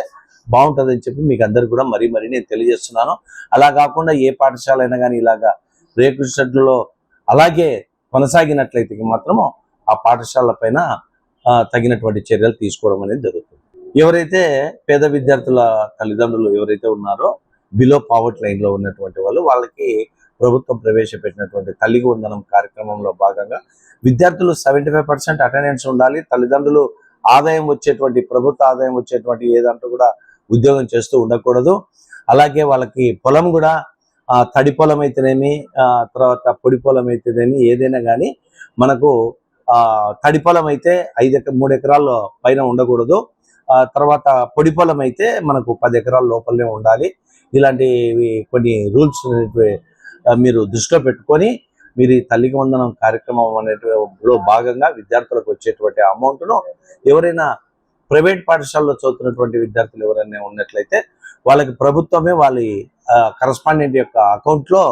బాగుంటుందని చెప్పి మీకు అందరు కూడా మరీ నేను తెలియజేస్తున్నాను. అలా కాకుండా ఏ పాఠశాల అయినా కానీ ఇలాగా రేకుల షెడ్లలో అలాగే కొనసాగినట్లయితే మాత్రము ఆ పాఠశాల పైన తగినటువంటి చర్యలు తీసుకోవడం అనేది జరుగుతుంది. ఎవరైతే పేద విద్యార్థుల తల్లిదండ్రులు ఎవరైతే ఉన్నారో బిలో పావర్టీ లైన్ లో ఉన్నటువంటి వాళ్ళకి ప్రభుత్వం ప్రవేశపెట్టినటువంటి తల్లికి వందనం కార్యక్రమంలో భాగంగా విద్యార్థులు 75% అటెండెన్స్ ఉండాలి. తల్లిదండ్రులు ఆదాయం వచ్చేటువంటి ప్రభుత్వ ఆదాయం వచ్చేటువంటి ఏదంటూ కూడా ఉద్యోగం చేస్తూ ఉండకూడదు. అలాగే వాళ్ళకి పొలం కూడా తడి పొలం అయితేనేమి తర్వాత పొడి పొలం అయితేనేమి ఏదైనా కానీ మనకు తడి పొలం అయితే 3 ఎకరాల పైన ఉండకూడదు. తర్వాత పొడి పొలం అయితే మనకు 10 ఎకరాల లోపలనే ఉండాలి. ఇలాంటివి కొన్ని రూల్స్ మీరు దృష్టిలో పెట్టుకొని మీరు ఈ తల్లికి వందనం కార్యక్రమం అనేటిలో భాగంగా విద్యార్థులకు వచ్చేటువంటి అమౌంట్ను ఎవరైనా ప్రైవేట్ పాఠశాలలో చదువుతున్నటువంటి విద్యార్థులు ఎవరైనా ఉన్నట్లయితే వాళ్ళకి ప్రభుత్వమే వాళ్ళ కరస్పాండెంట్ యొక్క అకౌంట్లో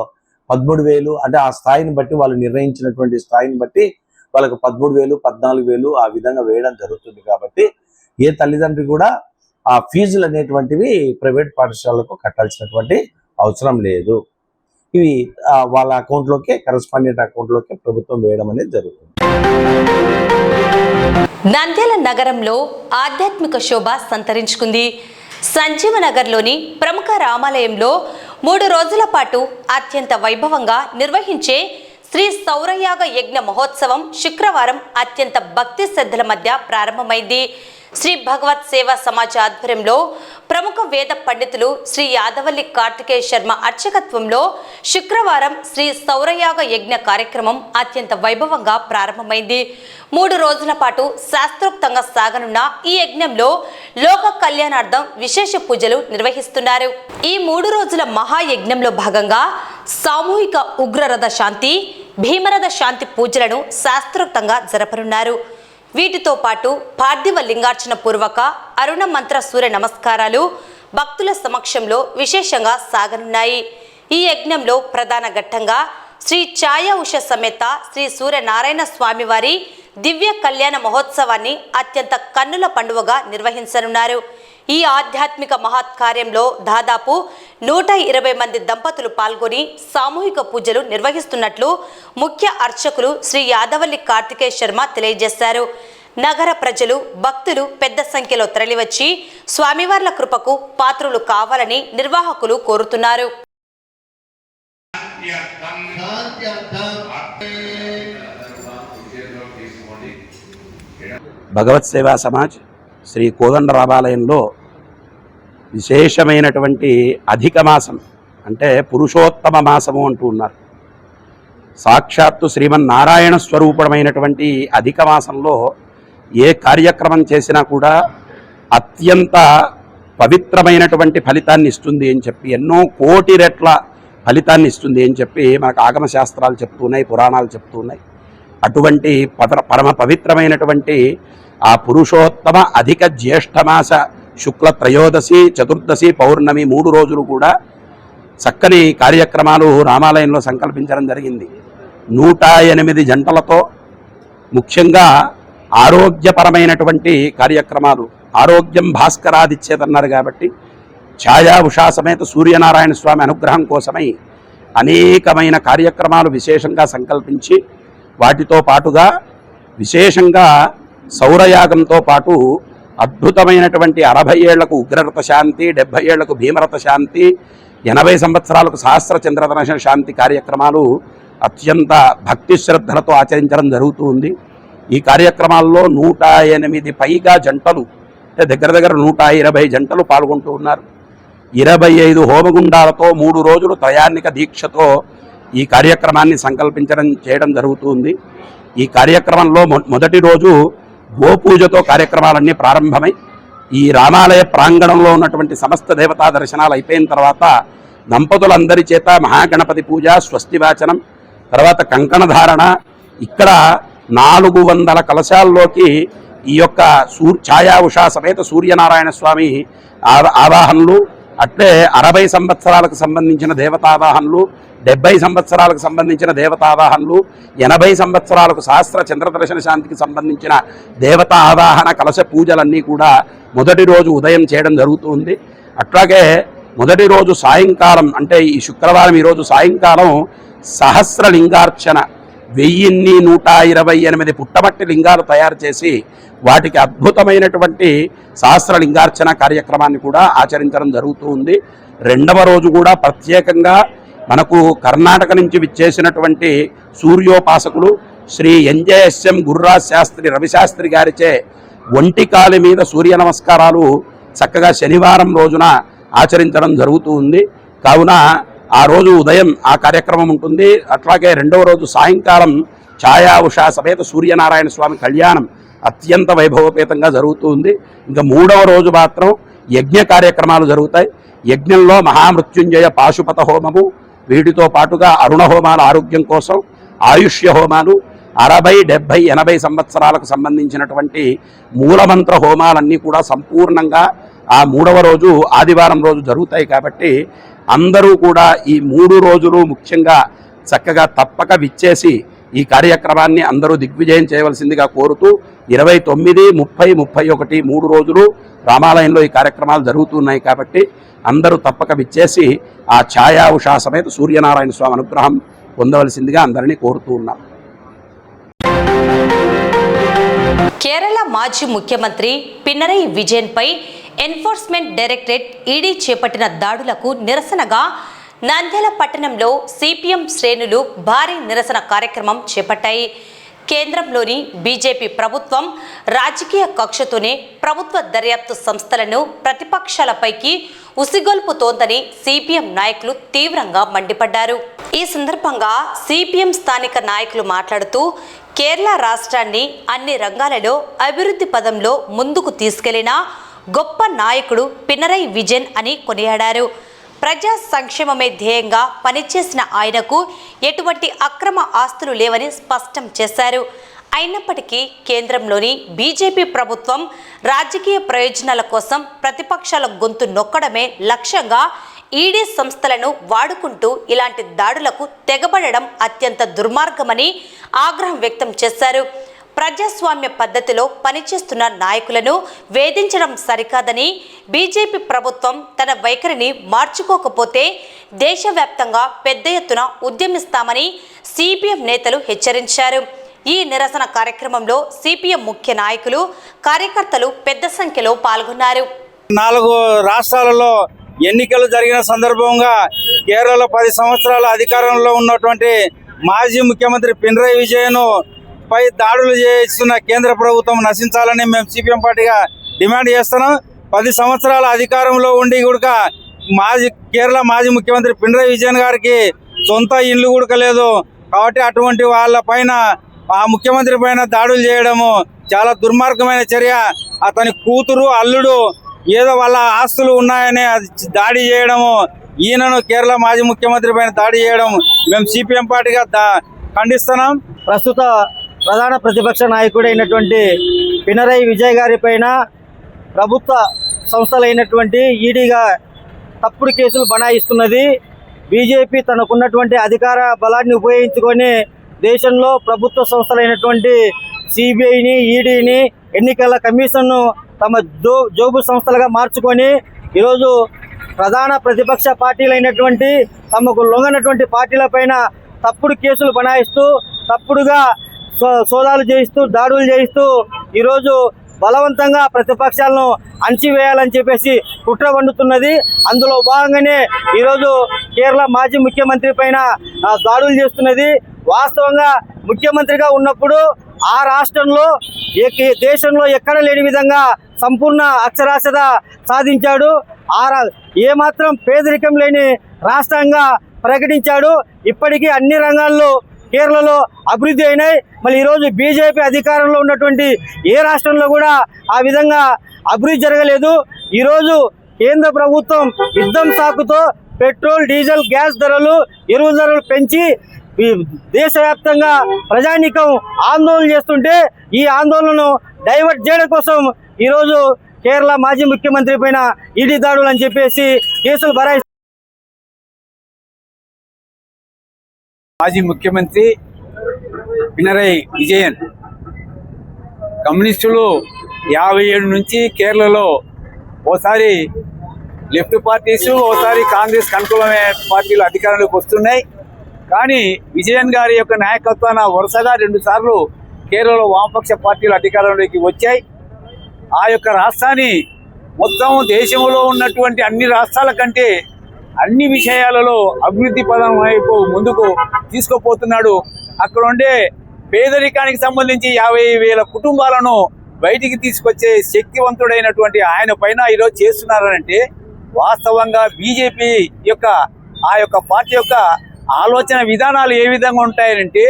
13,000 అంటే ఆ స్థాయిని బట్టి వాళ్ళు నిర్ణయించినటువంటి స్థాయిని బట్టి వాళ్ళకి 13,000, 14,000 ఆ విధంగా వేయడం జరుగుతుంది. కాబట్టి ఏ తల్లిదండ్రి కూడా ఆ ఫీజులు అనేటువంటివి ప్రైవేట్ పాఠశాలకు కట్టాల్సినటువంటి అవసరం లేదు. ఇవి వాళ్ళ అకౌంట్లోకి కరస్పాండెంట్ అకౌంట్లోకి ప్రభుత్వం వేయడం అనేది జరుగుతుంది. నంద్యాల నగరంలో ఆధ్యాత్మిక శోభ సంతరించుకుంది. సంజీవనగర్లోని ప్రముఖ రామాలయంలో 3 రోజుల పాటు అత్యంత వైభవంగా నిర్వహించే శ్రీ సౌరయాగ యజ్ఞ మహోత్సవం శుక్రవారం అత్యంత భక్తి శ్రద్ధల మధ్య ప్రారంభమైంది. శ్రీ భగవత్ సేవా సమాజ్ ఆధ్వర్యంలో ప్రముఖ వేద పండితులు శ్రీ యాదవల్లి కార్తికేయ శర్మ అర్చకత్వంలో శుక్రవారం శ్రీ సౌరయాగ యజ్ఞ కార్యక్రమం అత్యంత వైభవంగా ప్రారంభమైంది. 3 రోజుల పాటు శాస్త్రోక్తంగా సాగనున్న ఈ యజ్ఞంలో లోక కళ్యాణార్థం విశేష పూజలు నిర్వహిస్తున్నారు. ఈ 3 రోజుల మహాయజ్ఞంలో భాగంగా సామూహిక ఉగ్రరథ శాంతి, భీమరథ శాంతి పూజలను శాస్త్రోక్తంగా జరపనున్నారు. వీటితో పాటు పార్థివ లింగార్చన పూర్వక అరుణ మంత్ర సూర్య నమస్కారాలు భక్తుల సమక్షంలో విశేషంగా సాగనున్నాయి. ఈ యజ్ఞంలో ప్రధాన ఘట్టంగా శ్రీ ఛాయా ఉష సమేత శ్రీ సూర్యనారాయణ స్వామివారి దివ్య కళ్యాణ మహోత్సవాన్ని అత్యంత కన్నుల పండువగా నిర్వహించనున్నారు. ఈ ఆధ్యాత్మిక మహత్కార్యంలో దాదాపు 120 మంది దంపతులు పాల్గొని సామూహిక పూజలు నిర్వహిస్తున్నట్లు ముఖ్య అర్చకులు శ్రీ యాదవల్లి కార్తికేయ శర్మ తెలియజేశారు. నగర ప్రజలు భక్తులు పెద్ద సంఖ్యలో తరలివచ్చి స్వామివార్ల కృపకు పాత్రులు కావాలని నిర్వాహకులు కోరుతున్నారు. భగవత్ సేవా సమాజ్ శ్రీ కోదండ రామాలయంలో విశేషమైనటువంటి అధిక మాసం అంటే పురుషోత్తమ మాసము అంటూ ఉన్నారు. సాక్షాత్తు శ్రీమన్నారాయణ స్వరూపమైనటువంటి అధిక మాసంలో ఏ కార్యక్రమం చేసినా కూడా అత్యంత పవిత్రమైనటువంటి ఫలితాన్ని ఇస్తుంది అని చెప్పి, ఎన్నో కోటి రెట్ల ఫలితాన్ని ఇస్తుంది అని చెప్పి మనకు ఆగమ శాస్త్రాలు చెప్తున్నాయి, పురాణాలు చెప్తున్నాయి. అటువంటి పరమ పవిత్రమైనటువంటి ఆ పురుషోత్తమ అధిక జ్యేష్ఠమాస శుక్ల త్రయోదశి, చతుర్దశి, పౌర్ణమి 3 రోజులు కూడా చక్కని కార్యక్రమాలు రామాలయంలో సంకల్పించడం జరిగింది. 108 జంటలతో ముఖ్యంగా ఆరోగ్యపరమైనటువంటి కార్యక్రమాలు, ఆరోగ్యం భాస్కరాదిచ్చేదన్నారు కాబట్టి ఛాయా ఉషా సమేత సూర్యనారాయణ స్వామి అనుగ్రహం కోసమై అనేకమైన కార్యక్రమాలు విశేషంగా సంకల్పించి వాటితో పాటుగా విశేషంగా సౌరయాగంతో పాటు అద్భుతమైనటువంటి 60 ఏళ్లకు ఉగ్రరథ శాంతి, 70 ఏళ్లకు భీమరథ శాంతి, 80 సంవత్సరాలకు సహస్ర చంద్రదర్శన శాంతి కార్యక్రమాలు అత్యంత భక్తి శ్రద్ధలతో ఆచరించడం జరుగుతూ ఉంది. ఈ కార్యక్రమాల్లో 108 పైగా జంటలు అంటే దగ్గర 120 జంటలు పాల్గొంటూ ఉన్నారు. 25 హోమగుండాలతో 3 రోజులు త్రయాణిక దీక్షతో ఈ కార్యక్రమాన్ని చేయడం జరుగుతుంది. ఈ కార్యక్రమంలో మొదటి రోజు గోపూజతో కార్యక్రమాలన్నీ ప్రారంభమై ఈ రామాలయ ప్రాంగణంలో ఉన్నటువంటి సమస్త దేవతా దర్శనాలు అయిపోయిన తర్వాత దంపతులందరి చేత మహాగణపతి పూజ, స్వస్తి వాచనం, తర్వాత కంకణధారణ, ఇక్కడ 400 కలశాల్లోకి ఈ యొక్క ఛాయా ఉషా సమేత సూర్యనారాయణ స్వామి ఆవాహనలు, అట్లే 60 సంవత్సరాలకు సంబంధించిన దేవతావాహనలు, 70 సంవత్సరాలకు సంబంధించిన దేవతావాహనలు, 80 సంవత్సరాలకు సహస్ర చంద్రదర్శన శాంతికి సంబంధించిన దేవతా ఆవాహన కలశ పూజలన్నీ కూడా మొదటి రోజు ఉదయం చేయడం జరుగుతుంది. అట్లాగే మొదటి రోజు సాయంకాలం, అంటే ఈ శుక్రవారం ఈరోజు సాయంకాలం సహస్రలింగార్చన 1128 పుట్టమట్టి లింగాలు తయారు చేసి వాటికి అద్భుతమైనటువంటి సహస్రలింగార్చన కార్యక్రమాన్ని కూడా ఆచరించడం జరుగుతూ ఉంది. రెండవ రోజు కూడా ప్రత్యేకంగా మనకు కర్ణాటక నుంచి విచ్చేసినటువంటి సూర్యోపాసకులు శ్రీ ఎన్జేఎస్ఎం గుర్రాజ్ శాస్త్రి రవిశాస్త్రి గారిచే ఒంటికాలి మీద సూర్య నమస్కారాలు చక్కగా శనివారం రోజున ఆచరించడం జరుగుతూ ఉంది. కావున ఆ రోజు ఉదయం ఆ కార్యక్రమం ఉంటుంది. అట్లాగే రెండవ రోజు సాయంకాలం ఛాయా ఉషా సమేత సూర్యనారాయణ స్వామి కళ్యాణం అత్యంత వైభవపేతంగా జరుగుతూ ఉంది. ఇంకా మూడవ రోజు మాత్రం యజ్ఞ కార్యక్రమాలు జరుగుతాయి. యజ్ఞంలో మహామృత్యుంజయ పాశుపత హోమము, వీటితో పాటుగా అరుణ హోమాల ఆరోగ్యం కోసం ఆయుష్య హోమాలు, 60, 70, 80 సంవత్సరాలకు సంబంధించినటువంటి మూలమంత్ర హోమాలన్నీ కూడా సంపూర్ణంగా ఆ మూడవ రోజు ఆదివారం రోజు జరుగుతాయి. కాబట్టి అందరూ కూడా ఈ 3 రోజులు ముఖ్యంగా చక్కగా తప్పక విచ్చేసి ఈ కార్యక్రమాన్ని అందరూ దిగ్విజయం చేయవలసిందిగా కోరుతూ 29, 30, 31 3 రోజులు రామాలయంలో ఈ కార్యక్రమాలు జరుగుతున్నాయి. కాబట్టి అందరూ తప్పక విచ్చేసి ఆ ఛాయా ఉషా సమేత సూర్యనారాయణ స్వామి అనుగ్రహం పొందవలసిందిగా అందరినీ కోరుతూ ఉన్నాం. కేరళ మాజీ ముఖ్యమంత్రి పినరయి విజయన్పై ఎన్ఫోర్స్మెంట్ డైరెక్టరేట్ ఈడీ చేపట్టిన దాడులకు నిరసనగా నంద్యాల పట్టణంలో సిపిఎం శ్రేణులు భారీ నిరసన కార్యక్రమం చేపట్టాయి. కేంద్రంలోని బీజేపీ ప్రభుత్వం రాజకీయ కక్షతోనే ప్రభుత్వ దర్యాప్తు సంస్థలను ప్రతిపక్షాలపైకి ఉసిగొల్పుతోందని సిపిఎం నాయకులు తీవ్రంగా మండిపడ్డారు. ఈ సందర్భంగా సిపిఎం స్థానిక నాయకులు మాట్లాడుతూ కేరళ రాష్ట్రాన్ని అన్ని రంగాలలో అభివృద్ధి పదంలో ముందుకు తీసుకెళ్లిన గొప్ప నాయకుడు పినరయి విజయన్ అని కొనియాడారు. ప్రజా సంక్షేమమే ధ్యేయంగా పనిచేసిన ఆయనకు ఎటువంటి అక్రమ ఆస్తులు లేవని స్పష్టం చేశారు. అయినప్పటికీ కేంద్రంలోని బీజేపీ ప్రభుత్వం రాజకీయ ప్రయోజనాల కోసం ప్రతిపక్షాల గొంతు నొక్కడమే లక్ష్యంగా ఈడీ సంస్థలను వాడుకుంటూ ఇలాంటి దాడులకు తెగబడడం అత్యంత దుర్మార్గమని ఆగ్రహం వ్యక్తం చేశారు. ప్రజాస్వామ్య పద్ధతిలో పనిచేస్తున్న నాయకులను వేధించడం సరికాదని, బీజేపీ ప్రభుత్వం తన వైఖరిని మార్చుకోకపోతే దేశవ్యాప్తంగా పెద్ద ఎత్తున ఉద్యమిస్తామని సిపిఎం నేతలు హెచ్చరించారు. ఈ నిరసన కార్యక్రమంలో సిపిఎం ముఖ్య నాయకులు, కార్యకర్తలు పెద్ద సంఖ్యలో పాల్గొన్నారు. 4 రాష్ట్రాలలో ఎన్నికలు జరిగిన సందర్భంగా కేరళలో 10 సంవత్సరాల అధికారంలో ఉన్నటువంటి మాజీ ముఖ్యమంత్రి పినరయి విజయన్ పై దాడులు చేస్తున్న కేంద్ర ప్రభుత్వం నశించాలని మేము సిపిఎం పార్టీగా డిమాండ్ చేస్తున్నాం. 10 సంవత్సరాల అధికారంలో ఉండి కూడా కేరళ మాజీ ముఖ్యమంత్రి పినరయి విజయన్ గారికి సొంత ఇల్లు కూడా లేదు. కాబట్టి అటువంటి వాళ్ళ పైన, ఆ ముఖ్యమంత్రి పైన దాడులు చేయడము చాలా దుర్మార్గమైన చర్య. అతని కూతురు, అల్లుడు ఏదో వాళ్ళ ఆస్తులు ఉన్నాయని అది దాడి చేయడము, ఈయనను కేరళ మాజీ ముఖ్యమంత్రి పైన దాడి చేయడం మేము సిపిఎం పార్టీగా ఖండిస్తున్నాం. ప్రస్తుత ప్రధాన ప్రతిపక్ష నాయకుడైనటువంటి పినరయి విజయ్ గారి పైన ప్రభుత్వ సంస్థలైనటువంటి ఈడీగా తప్పుడు కేసులు బనాయిస్తున్నది. బీజేపీ తనకున్నటువంటి అధికార బలాన్ని ఉపయోగించుకొని దేశంలో ప్రభుత్వ సంస్థలైనటువంటి సిబిఐని, ఈడీని, ఎన్నికల కమిషన్ను తమ జోబు సంస్థలుగా మార్చుకొని ఈరోజు ప్రధాన ప్రతిపక్ష పార్టీలైనటువంటి తమకు లొంగనటువంటి పార్టీలపైన తప్పుడు కేసులు బనాయిస్తూ, తప్పుడుగా సోదాలు చేయిస్తూ, దాడులు చేయిస్తూ ఈరోజు బలవంతంగా ప్రతిపక్షాలను అణచివేయాలని చెప్పేసి కుట్ర వండుతున్నది. అందులో భాగంగానే ఈరోజు కేరళ మాజీ ముఖ్యమంత్రి పైన దాడులు చేస్తున్నది. వాస్తవంగా ముఖ్యమంత్రిగా ఉన్నప్పుడు ఆ రాష్ట్రంలో దేశంలో ఎక్కడ లేని విధంగా సంపూర్ణ అక్షరాస్యత సాధించాడు. ఏమాత్రం పేదరికం లేని రాష్ట్రంగా ప్రకటించాడు. ఇప్పటికీ అన్ని రంగాల్లో కేరళలో అభివృద్ధి అయినాయి. మళ్ళీ ఈరోజు బీజేపీ అధికారంలో ఉన్నటువంటి ఏ రాష్ట్రంలో కూడా ఆ విధంగా అభివృద్ధి జరగలేదు. ఈరోజు కేంద్ర ప్రభుత్వం యుద్ధం సాకుతో పెట్రోల్, డీజిల్, గ్యాస్ ధరలు, ఎరువుల ధరలు పెంచి ఈ దేశవ్యాప్తంగా ప్రజానీకం ఆందోళన చేస్తుంటే ఈ ఆందోళనను డైవర్ట్ చేయడం కోసం ఈరోజు కేరళ మాజీ ముఖ్యమంత్రి పైన ఈడీ దాడులు అని చెప్పేసి కేసులు బరాయి. మాజీ ముఖ్యమంత్రి పినరయి విజయన్ కమ్యూనిస్టులు 57 నుంచి కేరళలో ఓసారి లెఫ్ట్ పార్టీసు, ఓసారి కాంగ్రెస్ అనుకూలమైన పార్టీలు అధికారంలోకి వస్తున్నాయి. కానీ విజయన్ గారి యొక్క నాయకత్వాన వరుసగా 2 సార్లు కేరళలో వామపక్ష పార్టీలు అధికారంలోకి వచ్చాయి. ఆ యొక్క రాష్ట్రాన్ని మొత్తం దేశంలో ఉన్నటువంటి అన్ని రాష్ట్రాల కంటే అన్ని విషయాలలో అభివృద్ధి పదం వైపు ముందుకు తీసుకుపోతున్నాడు. అక్కడ ఉండే పేదరికానికి సంబంధించి 50,000 కుటుంబాలను బయటికి తీసుకొచ్చే శక్తివంతుడైనటువంటి ఆయన పైన ఈరోజు చేస్తున్నారంటే వాస్తవంగా బీజేపీ యొక్క ఆ యొక్క పార్టీ యొక్క ఆలోచన విధానాలు ఏ విధంగా ఉంటాయంటే,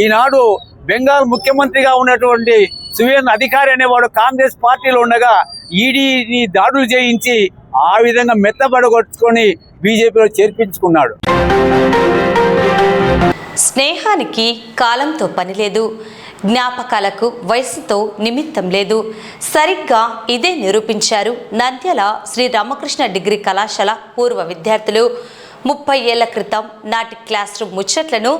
ఈనాడు బెంగాల్ ముఖ్యమంత్రిగా ఉన్నటువంటి సువేన్ అధికారి అనేవాడు కాంగ్రెస్ పార్టీలో ఉండగా ఈడీని దాడులు చేయించి ఆ విధంగా మెత్తబడగొట్టుకొని బీజేపీలో చేర్పించుకున్నాడు. స్నేహానికి కాలంతో పని లేదు, జ్ఞాపకాలకు వయసుతో నిమిత్తం లేదు. సరిగ్గా ఇదే నిరూపించారు నంద్యాల శ్రీ రామకృష్ణ డిగ్రీ కళాశాల పూర్వ విద్యార్థులు. 30 ఏళ్ల క్రితం నాటి క్లాస్ రూమ్ ముచ్చట్లను,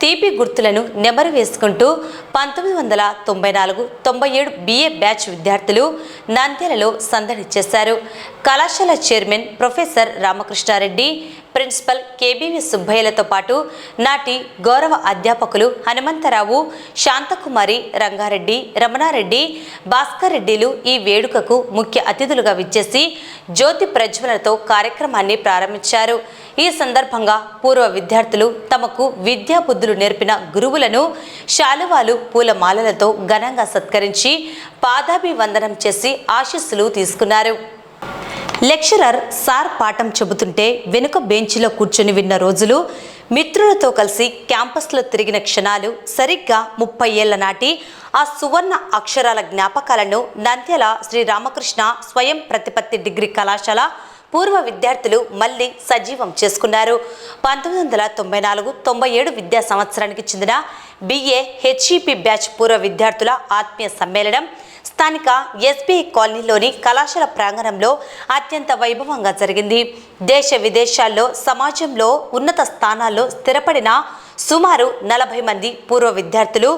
తీపి గుర్తులను నెమరు వేసుకుంటూ 1994-97 BA బ్యాచ్ విద్యార్థులు నంద్యాలలో సందడి చేశారు. కళాశాల చైర్మన్ ప్రొఫెసర్ రామకృష్ణారెడ్డి, ప్రిన్సిపల్ కేబీవి సుబ్బయ్యలతో పాటు నాటి గౌరవ అధ్యాపకులు హనుమంతరావు, శాంతకుమారి, రంగారెడ్డి, రమణారెడ్డి, భాస్కర్ రెడ్డిలు ఈ వేడుకకు ముఖ్య అతిథులుగా విచ్చేసి జ్యోతి ప్రజ్వలతో కార్యక్రమాన్ని ప్రారంభించారు. ఈ సందర్భంగా పూర్వ విద్యార్థులు తమకు విద్యా బుద్ధులు నేర్పిన గురువులను శాలువాలు, పూలమాలలతో ఘనంగా సత్కరించి పాదాభివందనం చేసి ఆశీస్సులు తీసుకున్నారు. లెక్చరర్ సార్ పాఠం చెబుతుంటే వెనుక బెంచిలో కూర్చొని విన్న రోజులు, మిత్రులతో కలిసి క్యాంపస్లో తిరిగిన క్షణాలు, సరిగ్గా 30 ఏళ్ల నాటి ఆ సువర్ణ అక్షరాల జ్ఞాపకాలను నంద్యాల శ్రీ రామకృష్ణ స్వయం ప్రతిపత్తి డిగ్రీ కళాశాల పూర్వ విద్యార్థులు మళ్లీ సజీవం చేసుకున్నారు. 1994-97 విద్యా సంవత్సరానికి చెందిన BA HEP బ్యాచ్ పూర్వ విద్యార్థుల ఆత్మీయ సమ్మేళనం స్థానిక SBI కాలనీలోని కళాశాల ప్రాంగణంలో అత్యంత వైభవంగా జరిగింది. దేశ విదేశాల్లో, సమాజంలో ఉన్నత స్థానాల్లో స్థిరపడిన సుమారు 40 మంది పూర్వ విద్యార్థులు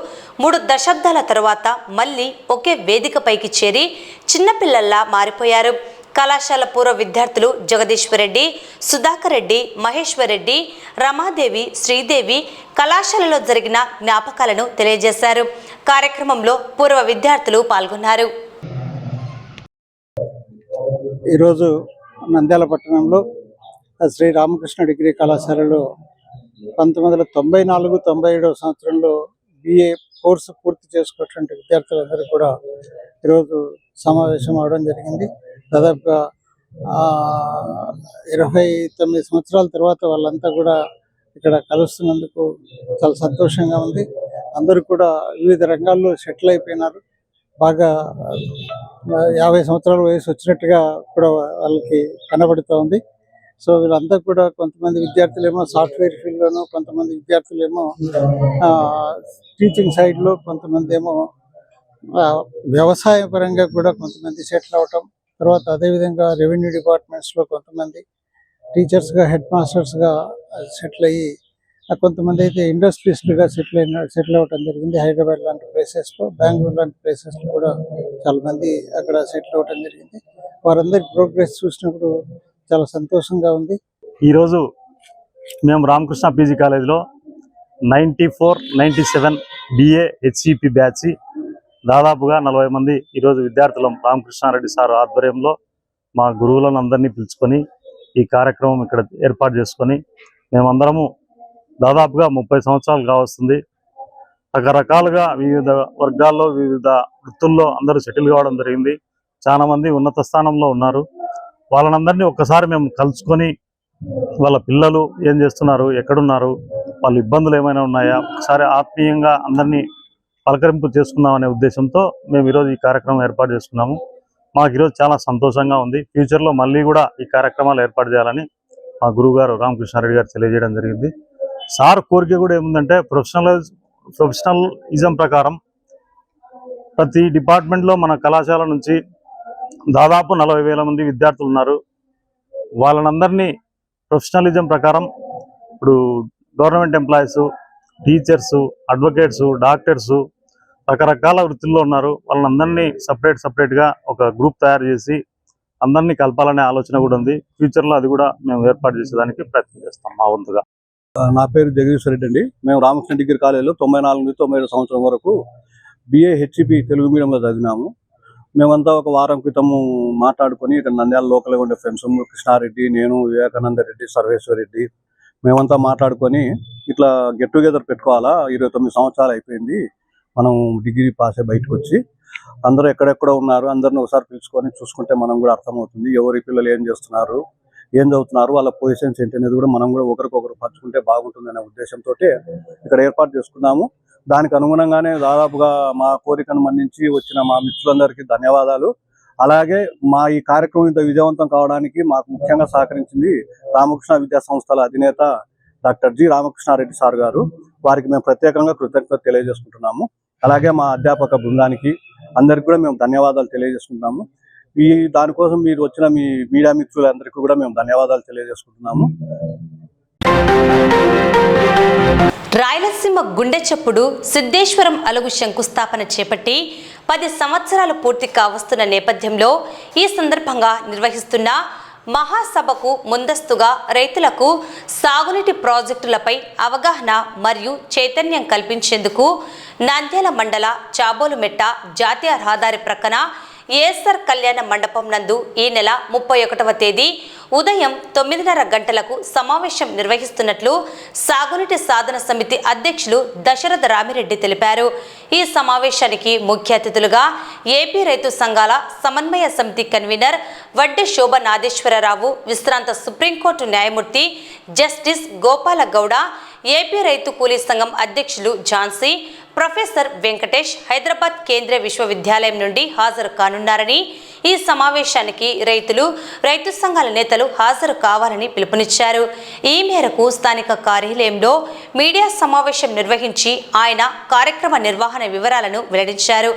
3 దశాబ్దాల తరువాత మళ్లీ ఒకే వేదికపైకి చేరి చిన్నపిల్లల్లా మారిపోయారు. కళాశాల పూర్వ విద్యార్థులు జగదీశ్వరరెడ్డి, సుధాకర్ రెడ్డి, మహేశ్వర్ రెడ్డి, రమాదేవి, శ్రీదేవి కళాశాలలో జరిగిన జ్ఞాపకాలను తెలియజేశారు. కార్యక్రమంలో పూర్వ విద్యార్థులు పాల్గొన్నారు. ఈరోజు నంద్యాల పట్టణంలో శ్రీ రామకృష్ణ డిగ్రీ కళాశాలలో 1994-97 సంవత్సరంలో BA కోర్సు పూర్తి చేసుకున్నటువంటి విద్యార్థులందరూ కూడా ఈరోజు సమావేశం అవడం జరిగింది. దాదాపుగా 29 సంవత్సరాల తర్వాత వాళ్ళంతా కూడా ఇక్కడ కలుస్తున్నందుకు చాలా సంతోషంగా ఉంది. అందరూ కూడా వివిధ రంగాల్లో సెటిల్ అయిపోయినారు. బాగా 50 సంవత్సరాల వయసు వచ్చినట్టుగా కూడా వాళ్ళకి కనబడుతూ ఉంది. సో వీళ్ళంతా కూడా కొంతమంది విద్యార్థులేమో సాఫ్ట్వేర్ ఫీల్డ్లోనూ, కొంతమంది విద్యార్థులేమో టీచింగ్ సైడ్లో, కొంతమంది ఏమో వ్యవసాయ పరంగా కూడా కొంతమంది సెటిల్ అవటం, తర్వాత అదేవిధంగా రెవెన్యూ డిపార్ట్మెంట్స్లో కొంతమంది టీచర్స్గా, హెడ్ మాస్టర్స్గా సెటిల్ అయ్యి, కొంతమంది అయితే ఇండస్ట్రీస్లుగా సెటిల్ అవ్వటం జరిగింది. హైదరాబాద్ లాంటి ప్లేసెస్లో, బెంగళూరు లాంటి ప్లేసెస్లో కూడా చాలా మంది అక్కడ సెటిల్ అవ్వటం జరిగింది. వారందరి ప్రోగ్రెస్ చూసినప్పుడు చాలా సంతోషంగా ఉంది. ఈరోజు మేము రామకృష్ణ పీజీ కాలేజీలో 94-97 BA HEP బ్యాచ్ దాదాపుగా 40 మంది ఈరోజు విద్యార్థులం రామకృష్ణారెడ్డి సార్ ఆధ్వర్యంలో మా గురువులను అందరినీ పిలుచుకొని ఈ కార్యక్రమం ఇక్కడ ఏర్పాటు చేసుకొని మేమందరము దాదాపుగా 30 సంవత్సరాలు కావస్తుంది. రకరకాలుగా వివిధ వర్గాల్లో, వివిధ వృత్తుల్లో అందరూ సెటిల్ కావడం జరిగింది. చాలా మంది ఉన్నత స్థానంలో ఉన్నారు. వాళ్ళనందరినీ ఒక్కసారి మేము కలుసుకొని వాళ్ళ పిల్లలు ఏం చేస్తున్నారు, ఎక్కడున్నారు, వాళ్ళ ఇబ్బందులు ఏమైనా ఉన్నాయా, ఒకసారి ఆత్మీయంగా అందరినీ పలకరింపు చేసుకుందాం అనే ఉద్దేశంతో మేము ఈరోజు ఈ కార్యక్రమం ఏర్పాటు చేసుకున్నాము. మాకు ఈరోజు చాలా సంతోషంగా ఉంది. ఫ్యూచర్లో మళ్ళీ కూడా ఈ కార్యక్రమాలు ఏర్పాటు చేయాలని మా గురువు గారు రామకృష్ణారెడ్డి గారు తెలియజేయడం జరిగింది. సార్ కోరిక కూడా ఏముందంటే ప్రొఫెషనలిజం ప్రకారం ప్రతి డిపార్ట్మెంట్లో మన కళాశాల నుంచి దాదాపు 40,000 మంది విద్యార్థులు ఉన్నారు. వాళ్ళనందరినీ ప్రొఫెషనలిజం ప్రకారం ఇప్పుడు government employees, teachers, advocates, doctors రకరకాల వృత్తుల్లో ఉన్నారు. వాళ్ళందరినీ సపరేట్గా ఒక గ్రూప్ తయారు చేసి అందరినీ కలపాలనే ఆలోచన కూడా ఉంది. ఫ్యూచర్లో అది కూడా మేము ఏర్పాటు చేసేదానికి ప్రయత్నం చేస్తాం మా వంతుగా. నా పేరు జగదీశ్వర్ రెడ్డి అండి. మేము రామకృష్ణ డిగ్రీ కాలేజీలో 94 నుండి 97 సంవత్సరం వరకు BA HEP తెలుగు మీడియంలో చదివినాము. మేమంతా ఒక వారం క్రితము మాట్లాడుకొని ఇక్కడ నంద్యాల లోకల్గా ఉండే ఫ్రెండ్స్ కృష్ణారెడ్డి, నేను, వివేకానంద రెడ్డి, సర్వేశ్వర్ రెడ్డి మేమంతా మాట్లాడుకొని ఇట్లా గెట్ టుగెదర్ పెట్టుకోవాలా, 29 సంవత్సరాలు అయిపోయింది మనం డిగ్రీ పాస్ అయ్యి బయటకు వచ్చి, అందరూ ఎక్కడెక్కడ ఉన్నారు అందరిని ఒకసారి పిలుచుకొని చూసుకుంటే మనం కూడా అర్థమవుతుంది ఎవరి పిల్లలు ఏం చేస్తున్నారు, ఏం చదువుతున్నారు, వాళ్ళ పొజిషన్స్ ఏంటి అనేది కూడా మనం కూడా ఒకరికొకరు పంచుకుంటే బాగుంటుంది అనే ఉద్దేశంతో ఇక్కడ ఏర్పాటు చేసుకున్నాము. దానికి అనుగుణంగానే దాదాపుగా మా కోరికను మన్నించి వచ్చిన మా మిత్రులందరికీ ధన్యవాదాలు. అలాగే మా ఈ కార్యక్రమం ఇంత విజయవంతం కావడానికి మాకు ముఖ్యంగా సహకరించింది రామకృష్ణ విద్యా సంస్థల అధినేత డాక్టర్ జి రామకృష్ణారెడ్డి సార్ గారు. వారికి మేము ప్రత్యేకంగా కృతజ్ఞత తెలియజేసుకుంటున్నాము. అలాగే మా అధ్యాపక బృందానికి అందరికి కూడా మేము ధన్యవాదాలు తెలియజేసుకుంటున్నాము. దానికోసం మీరు వచ్చిన మీ మీడియా మిత్రులందరికీ కూడా మేము ధన్యవాదాలు తెలియజేసుకుంటున్నాము. రాయలసీమ గుండె చప్పుడు సిద్ధేశ్వరం అలుగు శంకుస్థాపన చేపట్టి 10 సంవత్సరాలు పూర్తి కావస్తున్న నేపథ్యంలో ఈ సందర్భంగా నిర్వహిస్తున్న మహాసభకు ముందస్తుగా రైతులకు సాగునీటి ప్రాజెక్టులపై అవగాహన మరియు చైతన్యం కల్పించేందుకు నంద్యాల మండల చాబోలుమెట్ట జాతీయ రహదారి ప్రక్కన ఏఎస్ఆర్ కళ్యాణ మండపం నందు ఈ నెల 31వ తేదీ ఉదయం 9:30 గంటలకు సమావేశం నిర్వహిస్తున్నట్లు సాగునీటి సాధన సమితి అధ్యక్షులు దశరథ రామిరెడ్డి తెలిపారు. ఈ సమావేశానికి ముఖ్య అతిథులుగా ఏపీ రైతు సంఘాల సమన్వయ సమితి కన్వీనర్ వడ్డె శోభ నాదేశ్వరరావు, విశ్రాంత సుప్రీంకోర్టు న్యాయమూర్తి జస్టిస్ గోపాల గౌడ, ఏపీ రైతు కూలీ సంఘం అధ్యక్షులు ఝాన్సీ, ప్రొఫెసర్ వెంకటేష్ హైదరాబాద్ కేంద్రీయ విశ్వవిద్యాలయం నుండి హాజరు కానున్నారని, ఈ సమావేశానికి రైతులు, రైతు సంఘాల నేతలు హాజరు కావాలని పిలుపునిచ్చారు. ఈ మేరకు స్థానిక కార్యాలయంలో మీడియా సమావేశం నిర్వహించి ఆయన కార్యక్రమ నిర్వహణ వివరాలను వెల్లడించారు.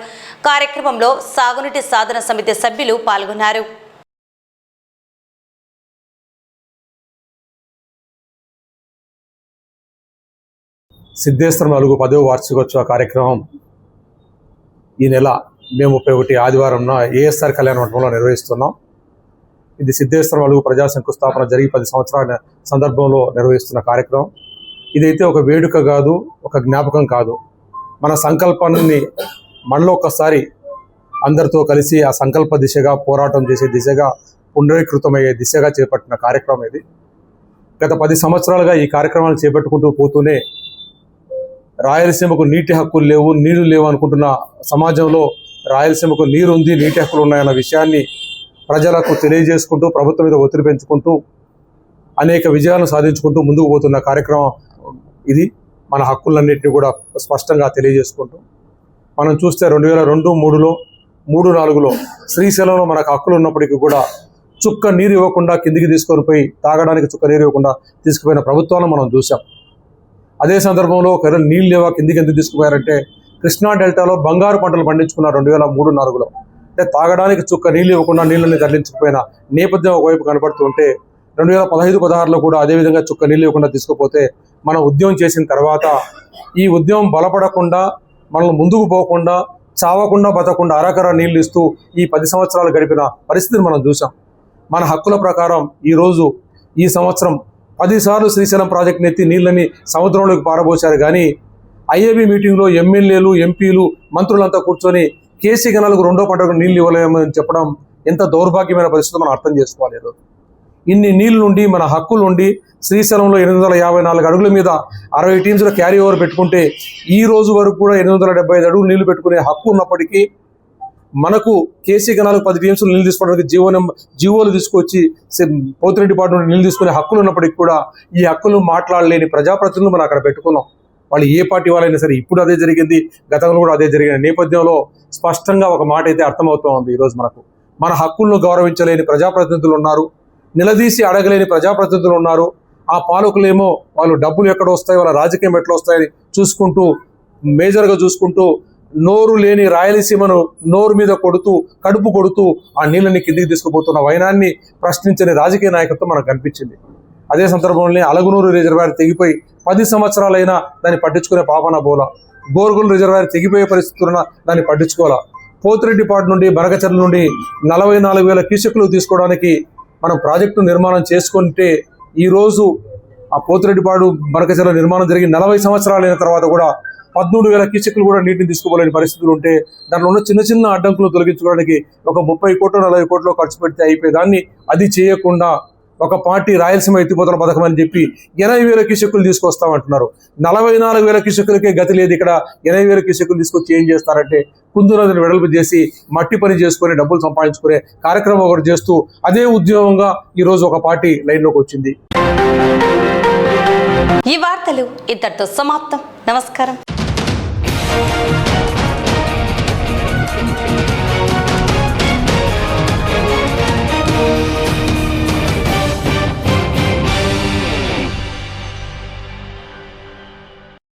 కార్యక్రమంలో సాగునీటి సాధన సమితి సభ్యులు పాల్గొన్నారు. సిద్ధేశ్వరం అలుగు 10వ వార్షికోత్సవ కార్యక్రమం ఈ నెల మే 31 ఆదివారంన ఏఎస్ఆర్ కళ్యాణ మండపంలో నిర్వహిస్తున్నాం. ఇది సిద్ధేశ్వరం అలుగు ప్రజా శంకుస్థాపన జరిగి 10 సంవత్సరాల సందర్భంలో నిర్వహిస్తున్న కార్యక్రమం. ఇదైతే ఒక వేడుక కాదు, ఒక జ్ఞాపకం కాదు. మన సంకల్పాన్ని మనలో ఒక్కసారి అందరితో కలిసి ఆ సంకల్ప దిశగా పోరాటం చేసే దిశగా పునరీకృతమయ్యే దిశగా చేపట్టిన కార్యక్రమం ఇది. గత 10 సంవత్సరాలుగా ఈ కార్యక్రమాన్ని చేపట్టుకుంటూ పోతూనే రాయలసీమకు నీటి హక్కులు లేవు, నీళ్లు లేవు అనుకుంటున్న సమాజంలో రాయలసీమకు నీరు ఉంది, నీటి హక్కులు ఉన్నాయన్న విషయాన్ని ప్రజలకు తెలియజేసుకుంటూ ప్రభుత్వం మీద ఒత్తిడి పెంచుకుంటూ అనేక విజయాలను సాధించుకుంటూ ముందుకు పోతున్న కార్యక్రమం ఇది. మన హక్కులన్నింటినీ కూడా స్పష్టంగా తెలియజేసుకుంటూ మనం చూస్తే 2002, 3లో 3-4లో శ్రీశైలంలో మనకు హక్కులు ఉన్నప్పటికీ కూడా చుక్క నీరు ఇవ్వకుండా కిందికి తీసుకొని పోయి తాగడానికి చుక్క నీరు ఇవ్వకుండా తీసుకుపోయిన ప్రభుత్వాలను మనం చూసాం. అదే సందర్భంలో నీళ్ళు లేవా కిందికి ఎందుకు తీసుకుపోయారంటే కృష్ణా డెల్టాలో బంగారు పంటలు పండించుకున్నారు 2003-4లో. అంటే తాగడానికి చుక్క నీళ్ళు ఇవ్వకుండా నీళ్ళని తరలించుకుపోయిన నేపథ్యం ఒకవైపు కనపడుతుంటే 2015-16లో కూడా అదేవిధంగా చుక్క నీళ్ళు ఇవ్వకుండా తీసుకుపోతే మనం ఉద్యమం చేసిన తర్వాత ఈ ఉద్యమం బలపడకుండా మనల్ని ముందుకు పోకుండా చావకుండా బతకుండా అరకర నీళ్ళు ఇస్తూ ఈ 10 సంవత్సరాలు గడిపిన పరిస్థితిని మనం చూసాం. మన హక్కుల ప్రకారం ఈ సంవత్సరం 10 సార్లు శ్రీశైలం ప్రాజెక్టుని ఎత్తి నీళ్ళని సముద్రంలోకి పారబోశారు. కానీ ఐఏబీ మీటింగ్లో ఎమ్మెల్యేలు, ఎంపీలు, మంత్రులంతా కూర్చొని కేసీ కెనాల్కు 2వ పంటకు నీళ్ళు ఇవ్వలేమని చెప్పడం ఎంత దౌర్భాగ్యమైన పరిస్థితి మనం అర్థం చేసుకోవాలి. ఇన్ని నీళ్ళు ఉండి మన హక్కులు ఉండి శ్రీశైలంలో 854 అడుగుల మీద 60 టీమ్స్లో క్యారీ ఓవర్ పెట్టుకుంటే ఈ రోజు వరకు కూడా 875 అడుగులు నీళ్లు పెట్టుకునే హక్కు ఉన్నప్పటికీ మనకు కేసీ కెనాల్కు 10 టీమ్స్ నీళ్ళు తీసుకోవడానికి జీవోలు తీసుకొచ్చి పోతిరెడ్డి డిపార్ట్మెంట్ నీళ్ళు తీసుకునే హక్కులు ఉన్నప్పటికీ కూడా ఈ హక్కులు మాట్లాడలేని ప్రజాప్రతినిధులు మనం అక్కడ పెట్టుకున్నాం. వాళ్ళు ఏ పార్టీ వాళ్ళైనా సరే ఇప్పుడు అదే జరిగింది, గతంలో కూడా అదే జరిగిన నేపథ్యంలో స్పష్టంగా ఒక మాట అయితే అర్థమవుతూ ఉంది. ఈరోజు మన హక్కులను గౌరవించలేని ప్రజాప్రతినిధులు ఉన్నారు. నిలదీసి అడగలేని ప్రజాప్రతినిధులు ఉన్నారు. ఆ పాలకులేమో వాళ్ళు డబ్బులు ఎక్కడ వస్తాయి, వాళ్ళ రాజకీయం ఎట్లా వస్తాయని చూసుకుంటూ మేజర్గా చూసుకుంటూ నోరు లేని రాయలసీమను నోరు మీద కొడుతూ కడుపు కొడుతూ ఆ నీళ్ళని కిందికి తీసుకుపోతున్న వైనాన్ని ప్రశ్నించని రాజకీయ నాయకత్వం మనకు కనిపించింది. అదే సందర్భంలో అలగునూరు రిజర్వాయర్ తెగిపోయి 10 సంవత్సరాలైనా దాన్ని పట్టించుకునే పాపన బోల. గోరుగుల రిజర్వాయర్ తెగిపోయే పరిస్థితున్న దాన్ని పట్టించుకోవాలా. పోతిరెడ్డిపాడు నుండి బనకచర్ల నుండి 44,000 క్యూసెక్లు తీసుకోవడానికి మనం ప్రాజెక్టు నిర్మాణం చేసుకుంటే ఈరోజు ఆ పోతిరెడ్డిపాడు బనకచర్ల నిర్మాణం జరిగి 40 సంవత్సరాలైన తర్వాత కూడా 13,000 క్యూసెక్లు కూడా నీటిని తీసుకోలేని పరిస్థితులు ఉంటే దాంట్లో ఉన్న చిన్న చిన్న అడ్డంకులు తొలగించుకోవడానికి ఒక 30 కోట్లు 40 కోట్లు ఖర్చు పెడితే అయిపోయేదాన్ని అది చేయకుండా ఒక పార్టీ రాయలసీమ ఎత్తిపోతల పథకం అని చెప్పి 80,000 క్యూసెక్లు తీసుకొస్తామంటున్నారు. 44,000 క్యూసెక్లకే గతి లేదు. ఇక్కడ 80,000 క్యూసెక్లు తీసుకొచ్చి ఏం చేస్తారంటే కుందు నదిని వెడల్పు చేసి మట్టి పని చేసుకుని డబ్బులు సంపాదించుకునే కార్యక్రమం ఒకటి చేస్తూ అదే ఉద్యోగంగా ఈరోజు ఒక పార్టీ లైన్లోకి వచ్చింది. ఈ వార్తలు ఇంతటితో సమాప్తం. నమస్కారం.